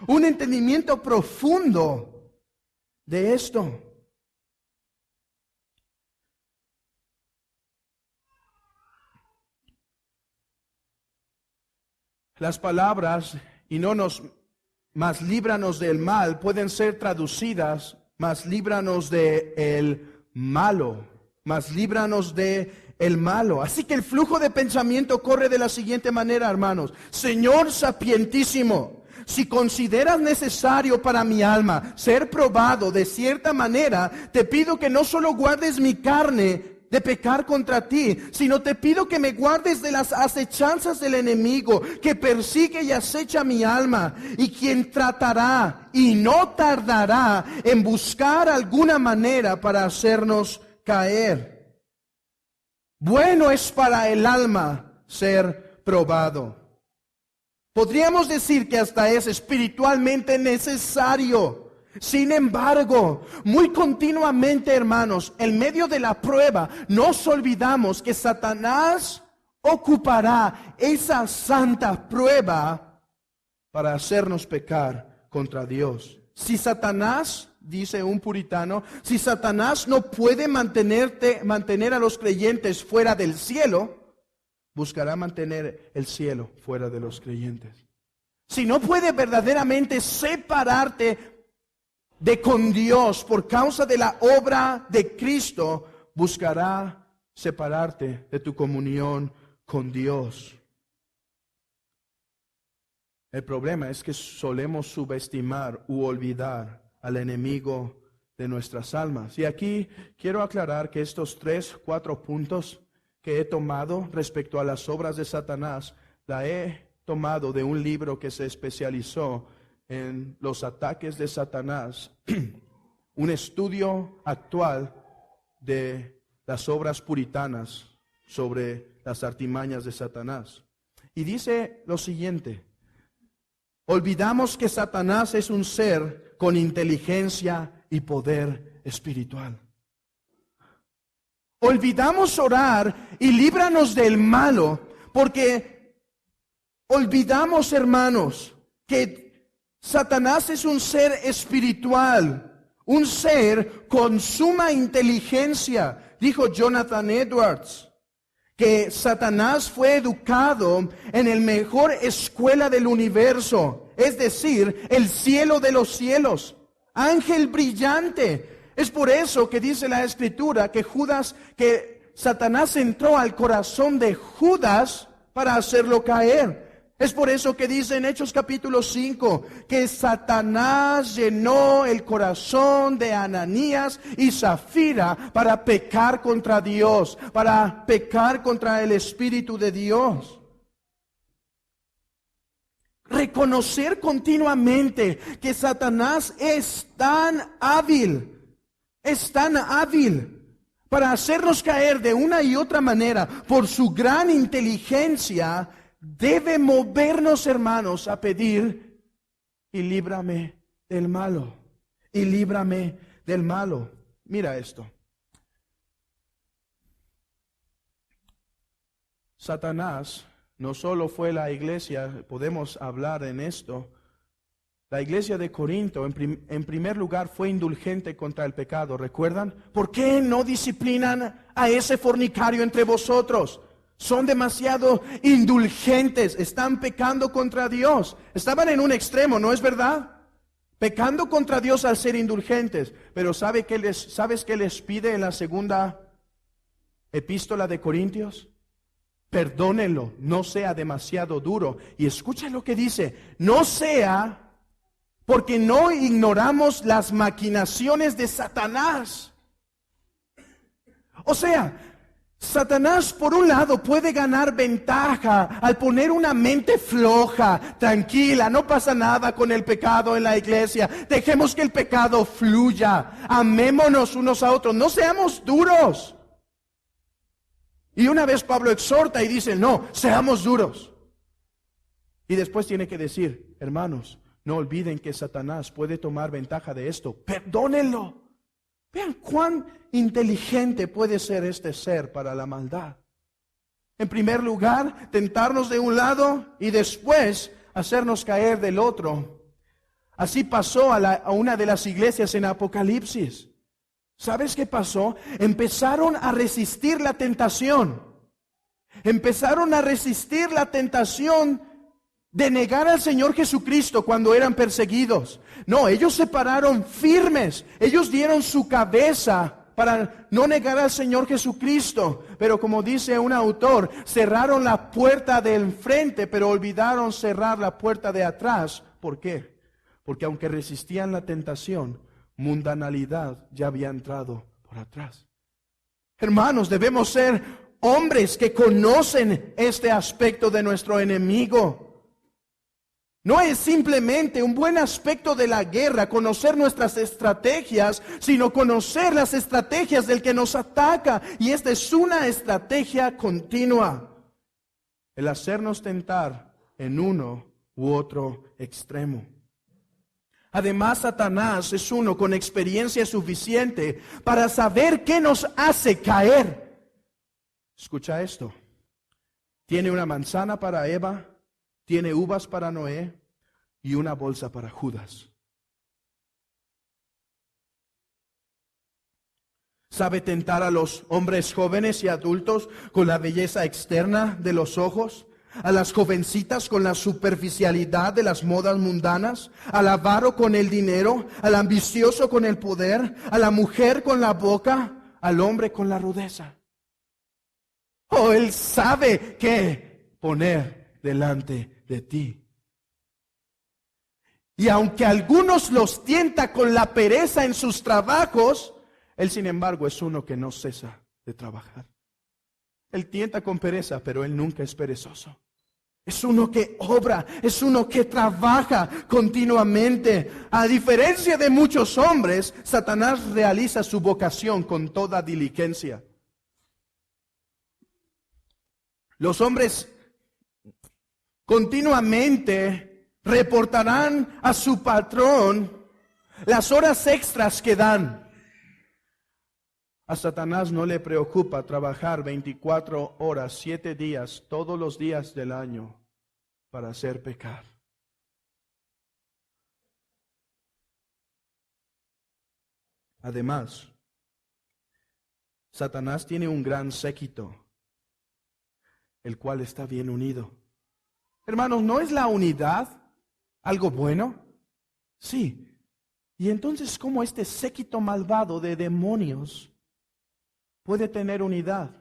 un entendimiento profundo de esto. Las palabras, y no nos más líbranos del mal, pueden ser traducidas, más líbranos de el malo, más líbranos de el malo. Así que el flujo de pensamiento corre de la siguiente manera, hermanos. Señor sapientísimo, si consideras necesario para mi alma ser probado de cierta manera, te pido que no solo guardes mi carne de pecar contra ti, sino te pido que me guardes de las acechanzas del enemigo, que persigue y acecha mi alma, y quien tratará y no tardará en buscar alguna manera para hacernos caer. Bueno es para el alma ser probado. Podríamos decir que hasta es espiritualmente necesario. Sin embargo, muy continuamente, hermanos, en medio de la prueba, nos olvidamos que Satanás ocupará esa santa prueba para hacernos pecar contra Dios. Si Satanás, dice un puritano, si Satanás no puede mantener a los creyentes fuera del cielo, buscará mantener el cielo fuera de los creyentes. Si no puede verdaderamente separarte con Dios por causa de la obra de Cristo, buscará separarte de tu comunión con Dios. El problema es que solemos subestimar u olvidar al enemigo de nuestras almas. Y aquí quiero aclarar que estos 4 puntos que he tomado respecto a las obras de Satanás, la he tomado de un libro que se especializó en los ataques de Satanás, un estudio actual de las obras puritanas sobre las artimañas de Satanás. Y dice lo siguiente: olvidamos que Satanás es un ser con inteligencia y poder espiritual. Olvidamos orar y líbranos del malo, porque olvidamos, hermanos, que Satanás es un ser espiritual, un ser con suma inteligencia. Dijo Jonathan Edwards que Satanás fue educado en la mejor escuela del universo, es decir, el cielo de los cielos, ángel brillante. Es por eso que dice la Escritura que Satanás entró al corazón de Judas para hacerlo caer. Es por eso que dice en Hechos capítulo 5 que Satanás llenó el corazón de Ananías y Zafira para pecar contra Dios, para pecar contra el Espíritu de Dios. Reconocer continuamente que Satanás es tan hábil para hacernos caer de una y otra manera por su gran inteligencia, debe movernos, hermanos, a pedir: y líbrame del malo, y líbrame del malo. Mira esto. Satanás no solo fue la iglesia, podemos hablar en esto. La iglesia de Corinto, en primer lugar, fue indulgente contra el pecado. ¿Recuerdan? ¿Por qué no disciplinan a ese fornicario entre vosotros? Son demasiado indulgentes, están pecando contra Dios. Estaban en un extremo, ¿no es verdad? Pecando contra Dios al ser indulgentes. Pero ¿sabes qué les pide en la segunda epístola de Corintios? Perdónenlo, no sea demasiado duro. Y escucha lo que dice: no sea, porque no ignoramos las maquinaciones de Satanás. O sea, Satanás, por un lado, puede ganar ventaja al poner una mente floja, tranquila, no pasa nada con el pecado en la iglesia, dejemos que el pecado fluya, amémonos unos a otros, no seamos duros. Y una vez Pablo exhorta y dice: no, seamos duros. Y después tiene que decir: hermanos, no olviden que Satanás puede tomar ventaja de esto, perdónenlo. Vean cuán inteligente puede ser este ser para la maldad. En primer lugar, tentarnos de un lado y después hacernos caer del otro. Así pasó a una de las iglesias en Apocalipsis. ¿Sabes qué pasó? Empezaron a resistir la tentación. Empezaron a resistir la tentación de negar al Señor Jesucristo cuando eran perseguidos. No, ellos se pararon firmes. Ellos dieron su cabeza para no negar al Señor Jesucristo. Pero como dice un autor, cerraron la puerta del frente, pero olvidaron cerrar la puerta de atrás. ¿Por qué? Porque aunque resistían la tentación, mundanalidad ya había entrado por atrás. Hermanos, debemos ser hombres que conocen este aspecto de nuestro enemigo. No es simplemente un buen aspecto de la guerra conocer nuestras estrategias, sino conocer las estrategias del que nos ataca. Y esta es una estrategia continua. El hacernos tentar en uno u otro extremo. Además, Satanás es uno con experiencia suficiente para saber qué nos hace caer. Escucha esto. Tiene una manzana para Eva, tiene uvas para Noé y una bolsa para Judas. Sabe tentar a los hombres jóvenes y adultos con la belleza externa de los ojos, a las jovencitas con la superficialidad de las modas mundanas, al avaro con el dinero, al ambicioso con el poder, a la mujer con la boca, al hombre con la rudeza. Oh, Él sabe qué poner delante de ti. Y aunque algunos los tienta con la pereza en sus trabajos, Él sin embargo es uno que no cesa de trabajar. Él tienta con pereza, pero Él nunca es perezoso. Es uno que obra, es uno que trabaja continuamente. A diferencia de muchos hombres, Satanás realiza su vocación con toda diligencia. Los hombres continuamente reportarán a su patrón las horas extras que dan. A Satanás no le preocupa trabajar 24 horas, 7 días, todos los días del año para hacer pecar. Además, Satanás tiene un gran séquito, el cual está bien unido. Hermanos, ¿no es la unidad algo bueno? Sí. Y entonces, ¿cómo este séquito malvado de demonios puede tener unidad?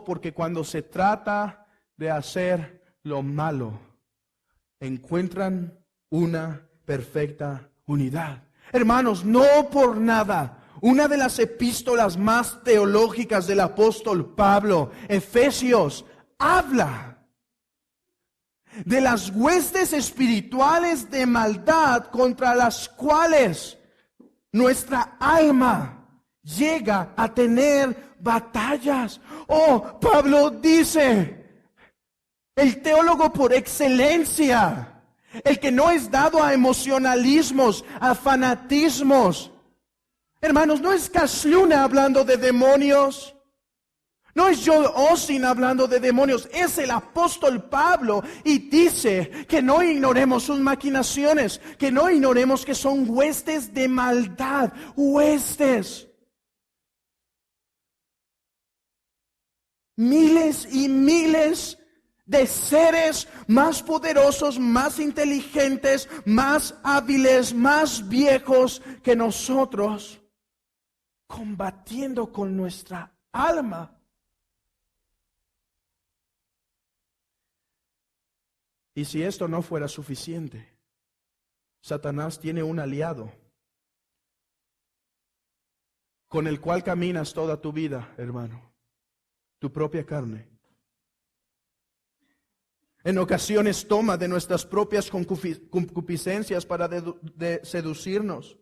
Porque cuando se trata de hacer lo malo, encuentran una perfecta unidad. Hermanos, no por nada, una de las epístolas más teológicas del apóstol Pablo, Efesios, habla de las huestes espirituales de maldad contra las cuales nuestra alma llega a tener batallas. Oh, Pablo dice, el teólogo por excelencia, el que no es dado a emocionalismos, a fanatismos. Hermanos, no es Cass Luna hablando de demonios. No es Joel Osteen hablando de demonios, es el apóstol Pablo y dice que no ignoremos sus maquinaciones, que no ignoremos que son huestes de maldad, huestes. Miles y miles de seres más poderosos, más inteligentes, más hábiles, más viejos que nosotros, combatiendo con nuestra alma. Y si esto no fuera suficiente, Satanás tiene un aliado con el cual caminas toda tu vida, hermano, tu propia carne. En ocasiones toma de nuestras propias concupiscencias para seducirnos.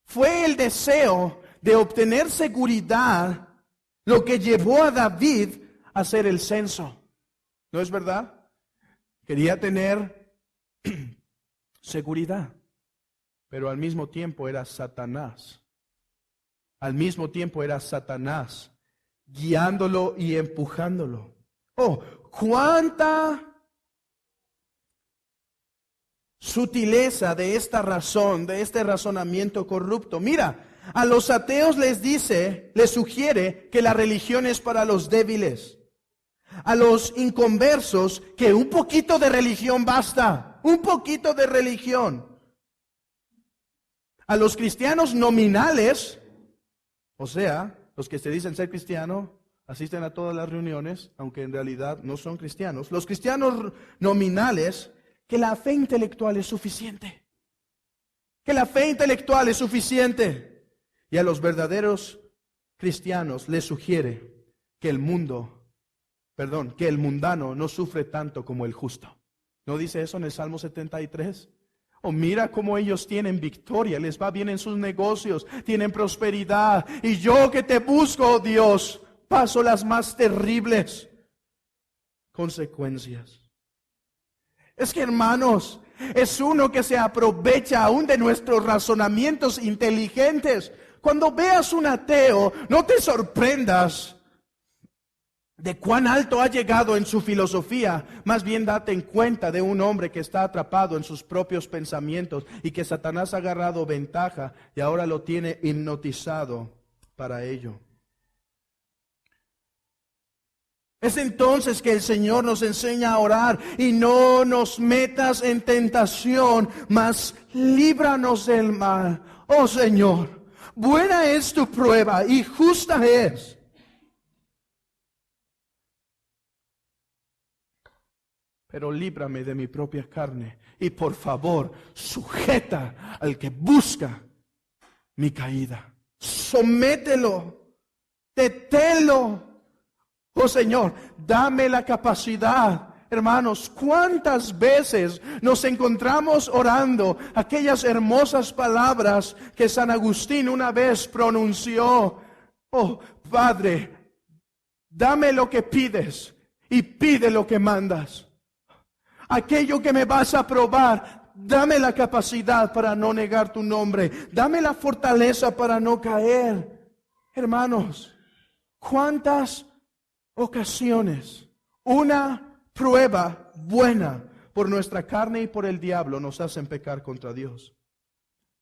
Fue el deseo de obtener seguridad lo que llevó a David a hacer el censo. ¿No es verdad? Quería tener seguridad, pero al mismo tiempo era Satanás. Al mismo tiempo era Satanás guiándolo y empujándolo. Oh, cuánta sutileza de esta razón, de este razonamiento corrupto. Mira, a los ateos les sugiere que la religión es para los débiles. A los inconversos que un poquito de religión basta, un poquito de religión. A los cristianos nominales, o sea, los que se dicen ser cristianos, asisten a todas las reuniones, aunque en realidad no son cristianos. Los cristianos nominales, que la fe intelectual es suficiente. Que la fe intelectual es suficiente. Y a los verdaderos cristianos les sugiere que el mundano no sufre tanto como el justo. ¿No dice eso en el Salmo 73? Oh, mira cómo ellos tienen victoria, les va bien en sus negocios, tienen prosperidad. Y yo que te busco, oh Dios, paso las más terribles consecuencias. Es que, hermanos, es uno que se aprovecha aún de nuestros razonamientos inteligentes. Cuando veas un ateo, no te sorprendas de cuán alto ha llegado en su filosofía. Más bien date en cuenta de un hombre que está atrapado en sus propios pensamientos y que Satanás ha agarrado ventaja y ahora lo tiene hipnotizado para ello. Es entonces que el Señor nos enseña a orar: y no nos metas en tentación, mas líbranos del mal. Oh Señor, buena es tu prueba y justa es. Pero líbrame de mi propia carne y por favor sujeta al que busca mi caída. Somételo, deténlo. Oh Señor, dame la capacidad. Hermanos, ¿cuántas veces nos encontramos orando aquellas hermosas palabras que San Agustín una vez pronunció? Oh Padre, dame lo que pides y pide lo que mandas. Aquello que me vas a probar, dame la capacidad para no negar tu nombre. Dame la fortaleza para no caer. Hermanos, ¿cuántas ocasiones una prueba buena por nuestra carne y por el diablo nos hacen pecar contra Dios?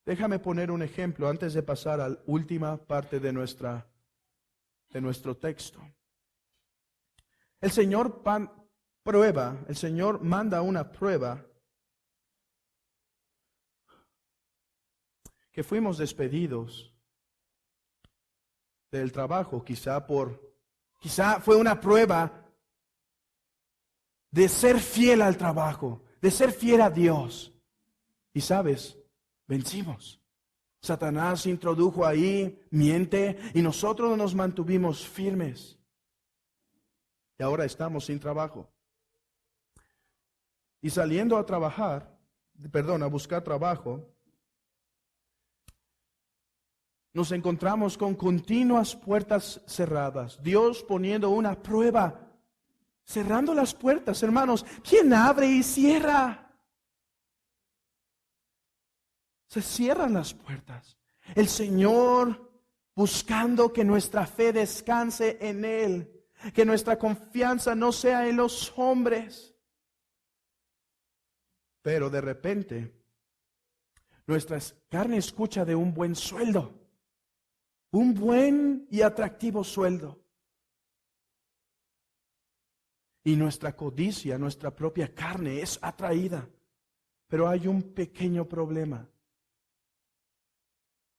Déjame poner un ejemplo antes de pasar a la última parte de nuestro texto. El Señor manda una prueba, que fuimos despedidos del trabajo, quizá fue una prueba de ser fiel al trabajo, de ser fiel a Dios. Y sabes, vencimos. Satanás introdujo ahí, miente, y nosotros nos mantuvimos firmes. Y ahora estamos sin trabajo. Y saliendo a buscar trabajo, nos encontramos con continuas puertas cerradas. Dios poniendo una prueba, cerrando las puertas, hermanos. ¿Quién abre y cierra? Se cierran las puertas. El Señor buscando que nuestra fe descanse en Él, que nuestra confianza no sea en los hombres. Pero de repente, nuestra carne escucha de un buen sueldo, un buen y atractivo sueldo. Y nuestra codicia, nuestra propia carne es atraída. Pero hay un pequeño problema.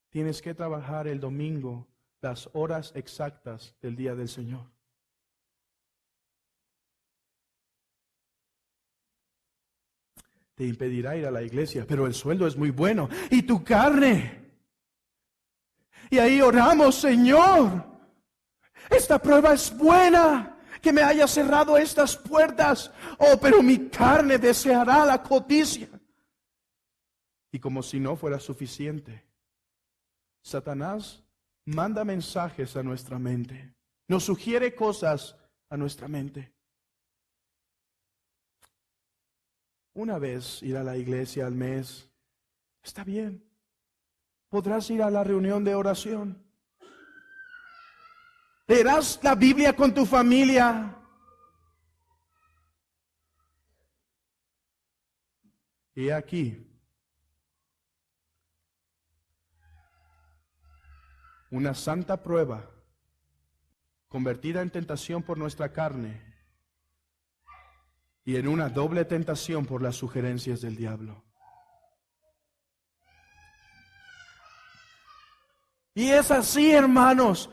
Tienes que trabajar el domingo las horas exactas del día del Señor. Te impedirá ir a la iglesia, pero el sueldo es muy bueno. Y tu carne. Y ahí oramos: Señor, esta prueba es buena, que me haya cerrado estas puertas. Oh, pero mi carne deseará la codicia. Y como si no fuera suficiente, Satanás manda mensajes a nuestra mente. Nos sugiere cosas a nuestra mente. Una vez ir a la iglesia al mes, está bien. Podrás ir a la reunión de oración. Leerás la Biblia con tu familia. Y aquí, una santa prueba, convertida en tentación por nuestra carne, y en una doble tentación por las sugerencias del diablo. Y es así, hermanos,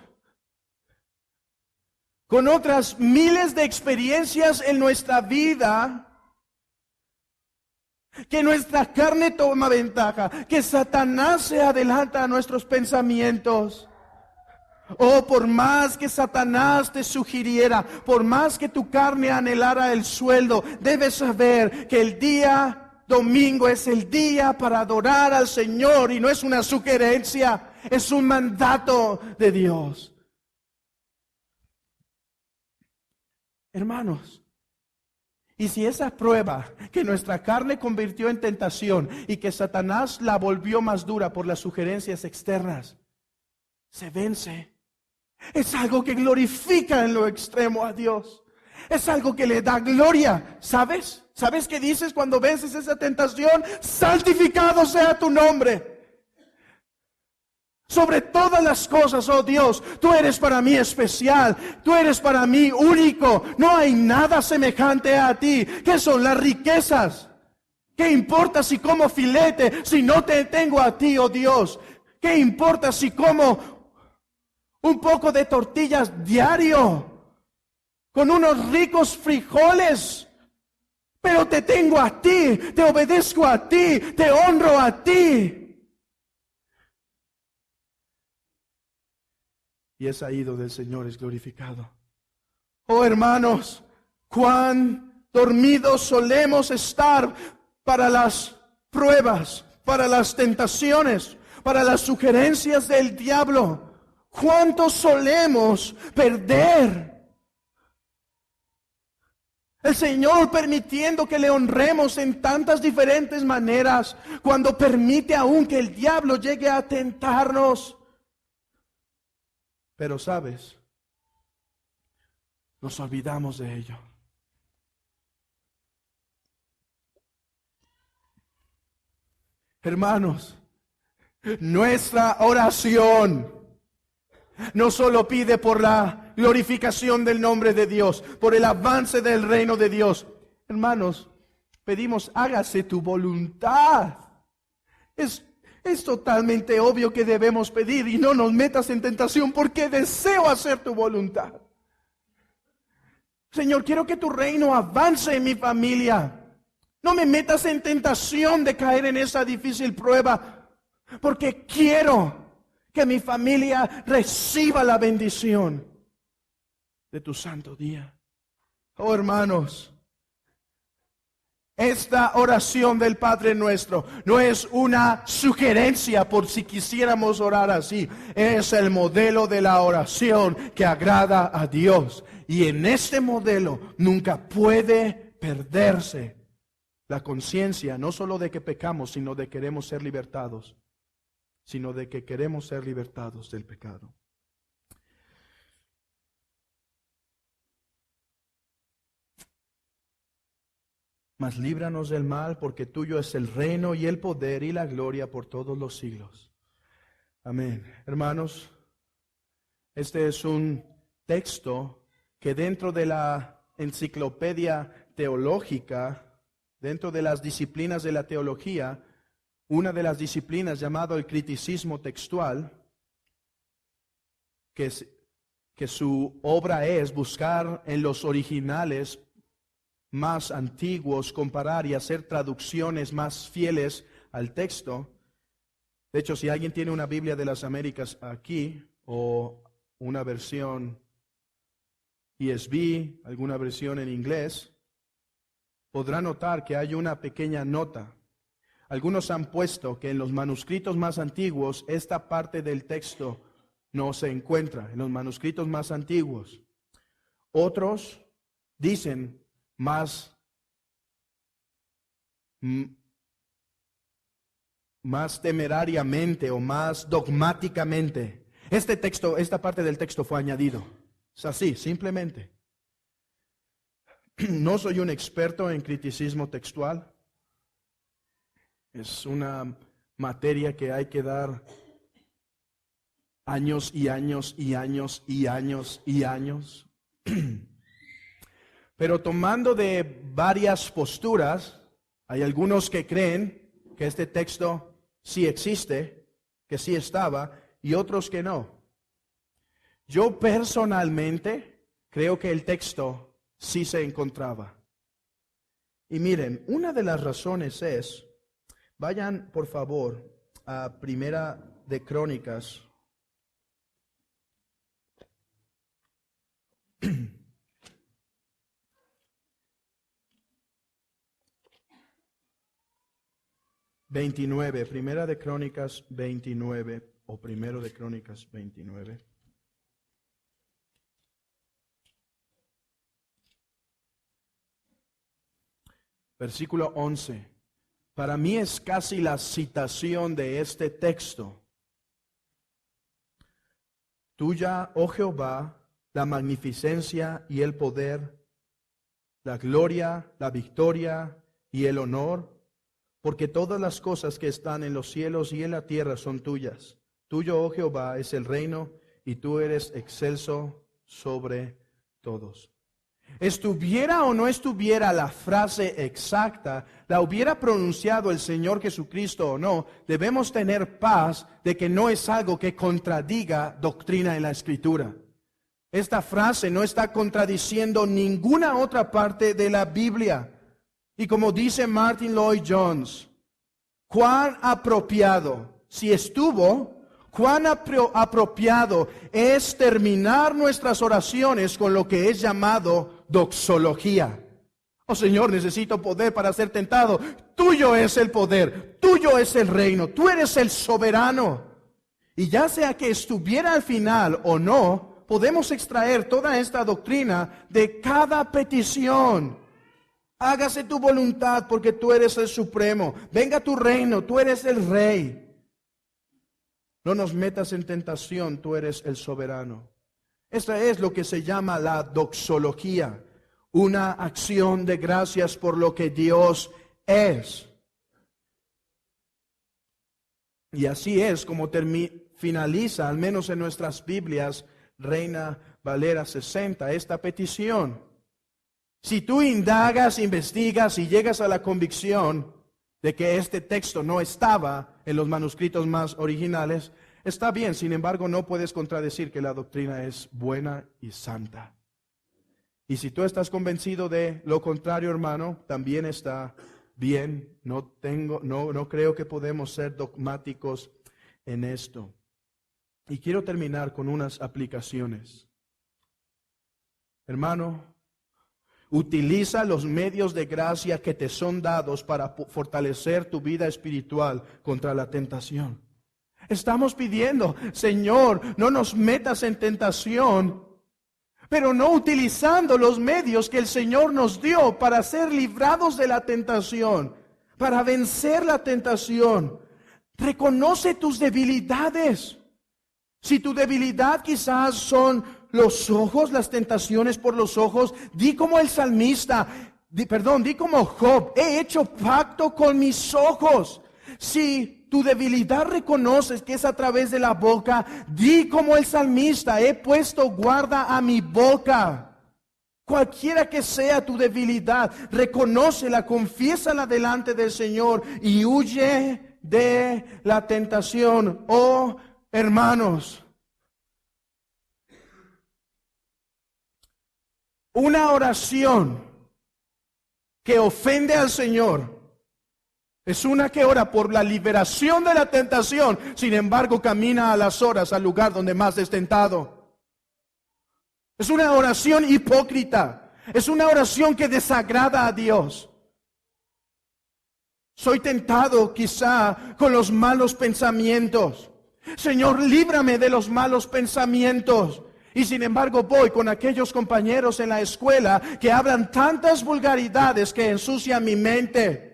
con otras miles de experiencias en nuestra vida, que nuestra carne toma ventaja, que Satanás se adelanta a nuestros pensamientos. Oh, por más que Satanás te sugiriera, por más que tu carne anhelara el sueldo, debes saber que el día domingo es el día para adorar al Señor y no es una sugerencia, es un mandato de Dios. Hermanos, y si esa prueba que nuestra carne convirtió en tentación y que Satanás la volvió más dura por las sugerencias externas, se vence, es algo que glorifica en lo extremo a Dios. Es algo que le da gloria. ¿Sabes? ¿Sabes qué dices cuando vences esa tentación? Santificado sea tu nombre. Sobre todas las cosas, oh Dios, tú eres para mí especial, tú eres para mí único. No hay nada semejante a ti. ¿Qué son las riquezas? ¿Qué importa si como filete, si no te tengo a ti, oh Dios? ¿Qué importa si como un poco de tortillas diario con unos ricos frijoles? Pero te tengo a ti, te obedezco a ti, te honro a ti. Y es ahí donde el Señor es glorificado. Oh hermanos, cuán dormidos solemos estar para las pruebas, para las tentaciones, para las sugerencias del diablo. ¿Cuánto solemos perder? El Señor permitiendo que le honremos en tantas diferentes maneras, cuando permite aún que el diablo llegue a tentarnos. Pero sabes, nos olvidamos de ello. Hermanos, nuestra oración no solo pide por la glorificación del nombre de Dios, por el avance del reino de Dios. Hermanos, pedimos, hágase tu voluntad. Es totalmente obvio que debemos pedir y no nos metas en tentación porque deseo hacer tu voluntad. Señor, quiero que tu reino avance en mi familia. No me metas en tentación de caer en esa difícil prueba, porque quiero que mi familia reciba la bendición de tu santo día. Oh hermanos, esta oración del Padre Nuestro no es una sugerencia por si quisiéramos orar así. Es el modelo de la oración que agrada a Dios. Y en este modelo nunca puede perderse la conciencia, no solo de que pecamos, sino de que queremos ser libertados. Sino de que queremos ser libertados del pecado. Mas líbranos del mal, porque tuyo es el reino y el poder y la gloria por todos los siglos. Amén. Hermanos, este es un texto que dentro de la enciclopedia teológica, dentro de las disciplinas de la teología, una de las disciplinas llamado el criticismo textual, que su obra es buscar en los originales más antiguos, comparar y hacer traducciones más fieles al texto. De hecho, si alguien tiene una Biblia de las Américas aquí, o una versión ESV, alguna versión en inglés, podrá notar que hay una pequeña nota. Algunos han puesto que en los manuscritos más antiguos esta parte del texto no se encuentra, en los manuscritos más antiguos. Otros dicen más temerariamente o más dogmáticamente, este texto, esta parte del texto fue añadido. Es así, simplemente. No soy un experto en criticismo textual. Es una materia que hay que dar años y años y años y años y años. Pero tomando de varias posturas, hay algunos que creen que este texto sí existe, que sí estaba, y otros que no. Yo personalmente creo que el texto sí se encontraba. Y miren, una de las razones es, vayan por favor a Primera de Crónicas. Primera de Crónicas 29, o Primero de Crónicas 29. Versículo 11. Para mí es casi la citación de este texto. Tuya, oh Jehová, la magnificencia y el poder, la gloria, la victoria y el honor, porque todas las cosas que están en los cielos y en la tierra son tuyas. Tuyo, oh Jehová, es el reino, y tú eres excelso sobre todos. Estuviera o no estuviera la frase exacta, la hubiera pronunciado el Señor Jesucristo o no, debemos tener paz de que no es algo que contradiga doctrina en la Escritura. Esta frase no está contradiciendo ninguna otra parte de la Biblia. Y como dice Martin Lloyd Jones, cuán apropiado, si estuvo, cuán apropiado es terminar nuestras oraciones con lo que es llamado doxología. Oh Señor, necesito poder para ser tentado. Tuyo es el poder, tuyo es el reino, tú eres el soberano. Y ya sea que estuviera al final o no, podemos extraer toda esta doctrina de cada petición. Hágase tu voluntad porque tú eres el supremo. Venga tu reino, tú eres el rey. No nos metas en tentación, tú eres el soberano. Esta es lo que se llama la doxología, una acción de gracias por lo que Dios es. Y así es como finaliza, al menos en nuestras Biblias, Reina Valera 60, esta petición. Si tú indagas, investigas y llegas a la convicción de que este texto no estaba en los manuscritos más originales, está bien. Sin embargo, no puedes contradecir que la doctrina es buena y santa. Y si tú estás convencido de lo contrario, hermano, también está bien. No creo que podemos ser dogmáticos en esto. Y quiero terminar con unas aplicaciones. Hermano, utiliza los medios de gracia que te son dados para fortalecer tu vida espiritual contra la tentación. Estamos pidiendo, Señor, no nos metas en tentación, pero no utilizando los medios que el Señor nos dio para ser librados de la tentación, para vencer la tentación. Reconoce tus debilidades. Si tu debilidad quizás son los ojos, las tentaciones por los ojos, di como el salmista, di como Job, he hecho pacto con mis ojos. Si tu debilidad reconoces que es a través de la boca, di como el salmista, he puesto guarda a mi boca. Cualquiera que sea tu debilidad, reconócela, confiésala delante del Señor y huye de la tentación. Oh, hermanos, una oración que ofende al Señor es una que ora por la liberación de la tentación, sin embargo camina a las horas al lugar donde más es tentado. Es una oración hipócrita, es una oración que desagrada a Dios. Soy tentado quizá con los malos pensamientos. Señor, líbrame de los malos pensamientos. Y sin embargo voy con aquellos compañeros en la escuela que hablan tantas vulgaridades que ensucian mi mente.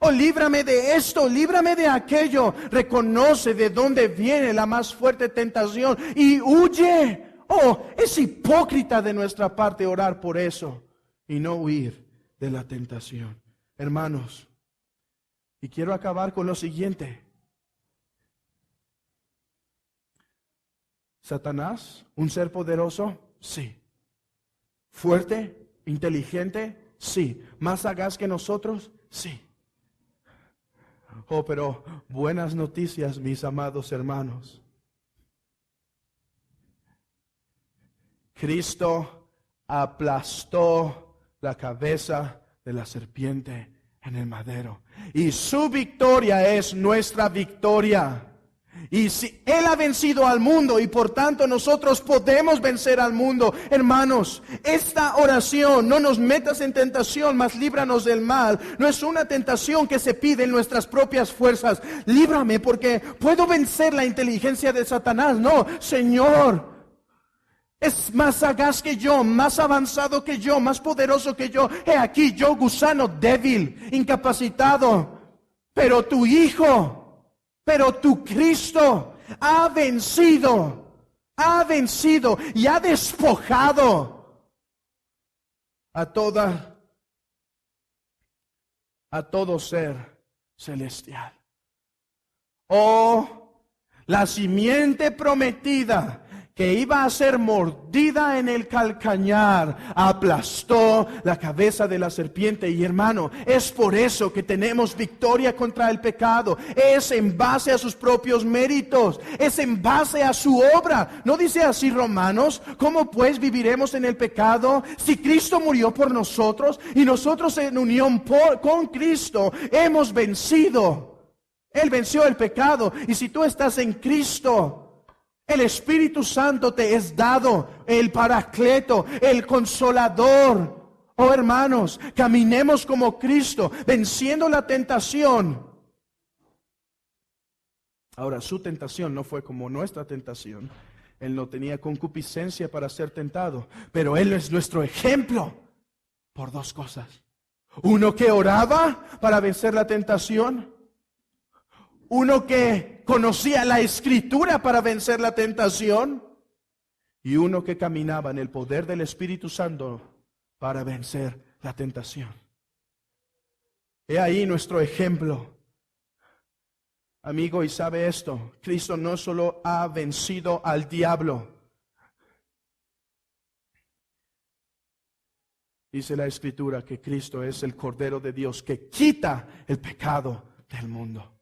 Oh, líbrame de esto, líbrame de aquello. Reconoce de dónde viene la más fuerte tentación y huye. Oh, es hipócrita de nuestra parte orar por eso y no huir de la tentación. Hermanos, y quiero acabar con lo siguiente. ¿Satanás, un ser poderoso? Sí. ¿Fuerte? ¿Inteligente? Sí. ¿Más sagaz que nosotros? Sí. Oh, pero buenas noticias, mis amados hermanos. Cristo aplastó la cabeza de la serpiente en el madero. Y su victoria es nuestra victoria. Y si Él ha vencido al mundo y por tanto nosotros podemos vencer al mundo, hermanos, esta oración, no nos metas en tentación, mas líbranos del mal, no es una tentación que se pide en nuestras propias fuerzas. Líbrame porque puedo vencer la inteligencia de Satanás. No, Señor, es más sagaz que yo, más avanzado que yo, más poderoso que yo. He aquí yo, gusano débil, incapacitado, pero tu Hijo, pero tu Cristo ha vencido y ha despojado a todo ser celestial. Oh, la simiente prometida que iba a ser mordida en el calcañar, aplastó la cabeza de la serpiente. Y hermano, es por eso que tenemos victoria contra el pecado. Es en base a sus propios méritos, es en base a su obra. ¿No dice así Romanos? ¿Cómo pues viviremos en el pecado si Cristo murió por nosotros y nosotros en unión con Cristo hemos vencido? Él venció el pecado, y si tú estás en Cristo, el Espíritu Santo te es dado, el Paracleto, el Consolador. Oh hermanos, caminemos como Cristo, venciendo la tentación. Ahora, su tentación no fue como nuestra tentación. Él no tenía concupiscencia para ser tentado, pero Él es nuestro ejemplo por dos cosas. Uno que oraba para vencer la tentación. Uno que conocía la Escritura para vencer la tentación. Y uno que caminaba en el poder del Espíritu Santo para vencer la tentación. He ahí nuestro ejemplo. Amigo, y sabe esto, Cristo no solo ha vencido al diablo. Dice la Escritura que Cristo es el Cordero de Dios que quita el pecado del mundo.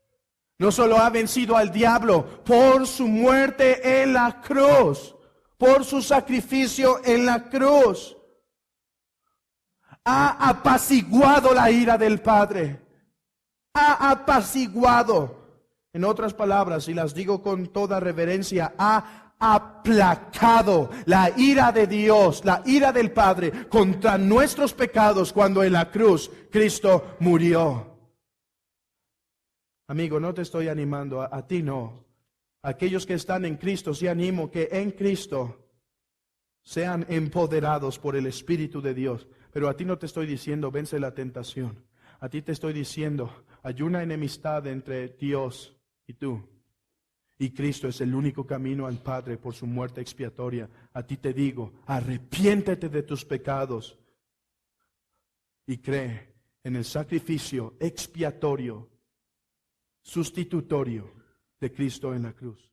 No solo ha vencido al diablo por su muerte en la cruz, por su sacrificio en la cruz. Ha apaciguado la ira del Padre. Ha apaciguado. En otras palabras, y las digo con toda reverencia, ha aplacado la ira de Dios, la ira del Padre contra nuestros pecados cuando en la cruz Cristo murió. Amigo, no te estoy animando, a ti no. Aquellos que están en Cristo, sí animo que en Cristo sean empoderados por el Espíritu de Dios. Pero a ti no te estoy diciendo, vence la tentación. A ti te estoy diciendo, hay una enemistad entre Dios y tú. Y Cristo es el único camino al Padre por su muerte expiatoria. A ti te digo, arrepiéntete de tus pecados y cree en el sacrificio expiatorio, sustitutorio de Cristo en la cruz.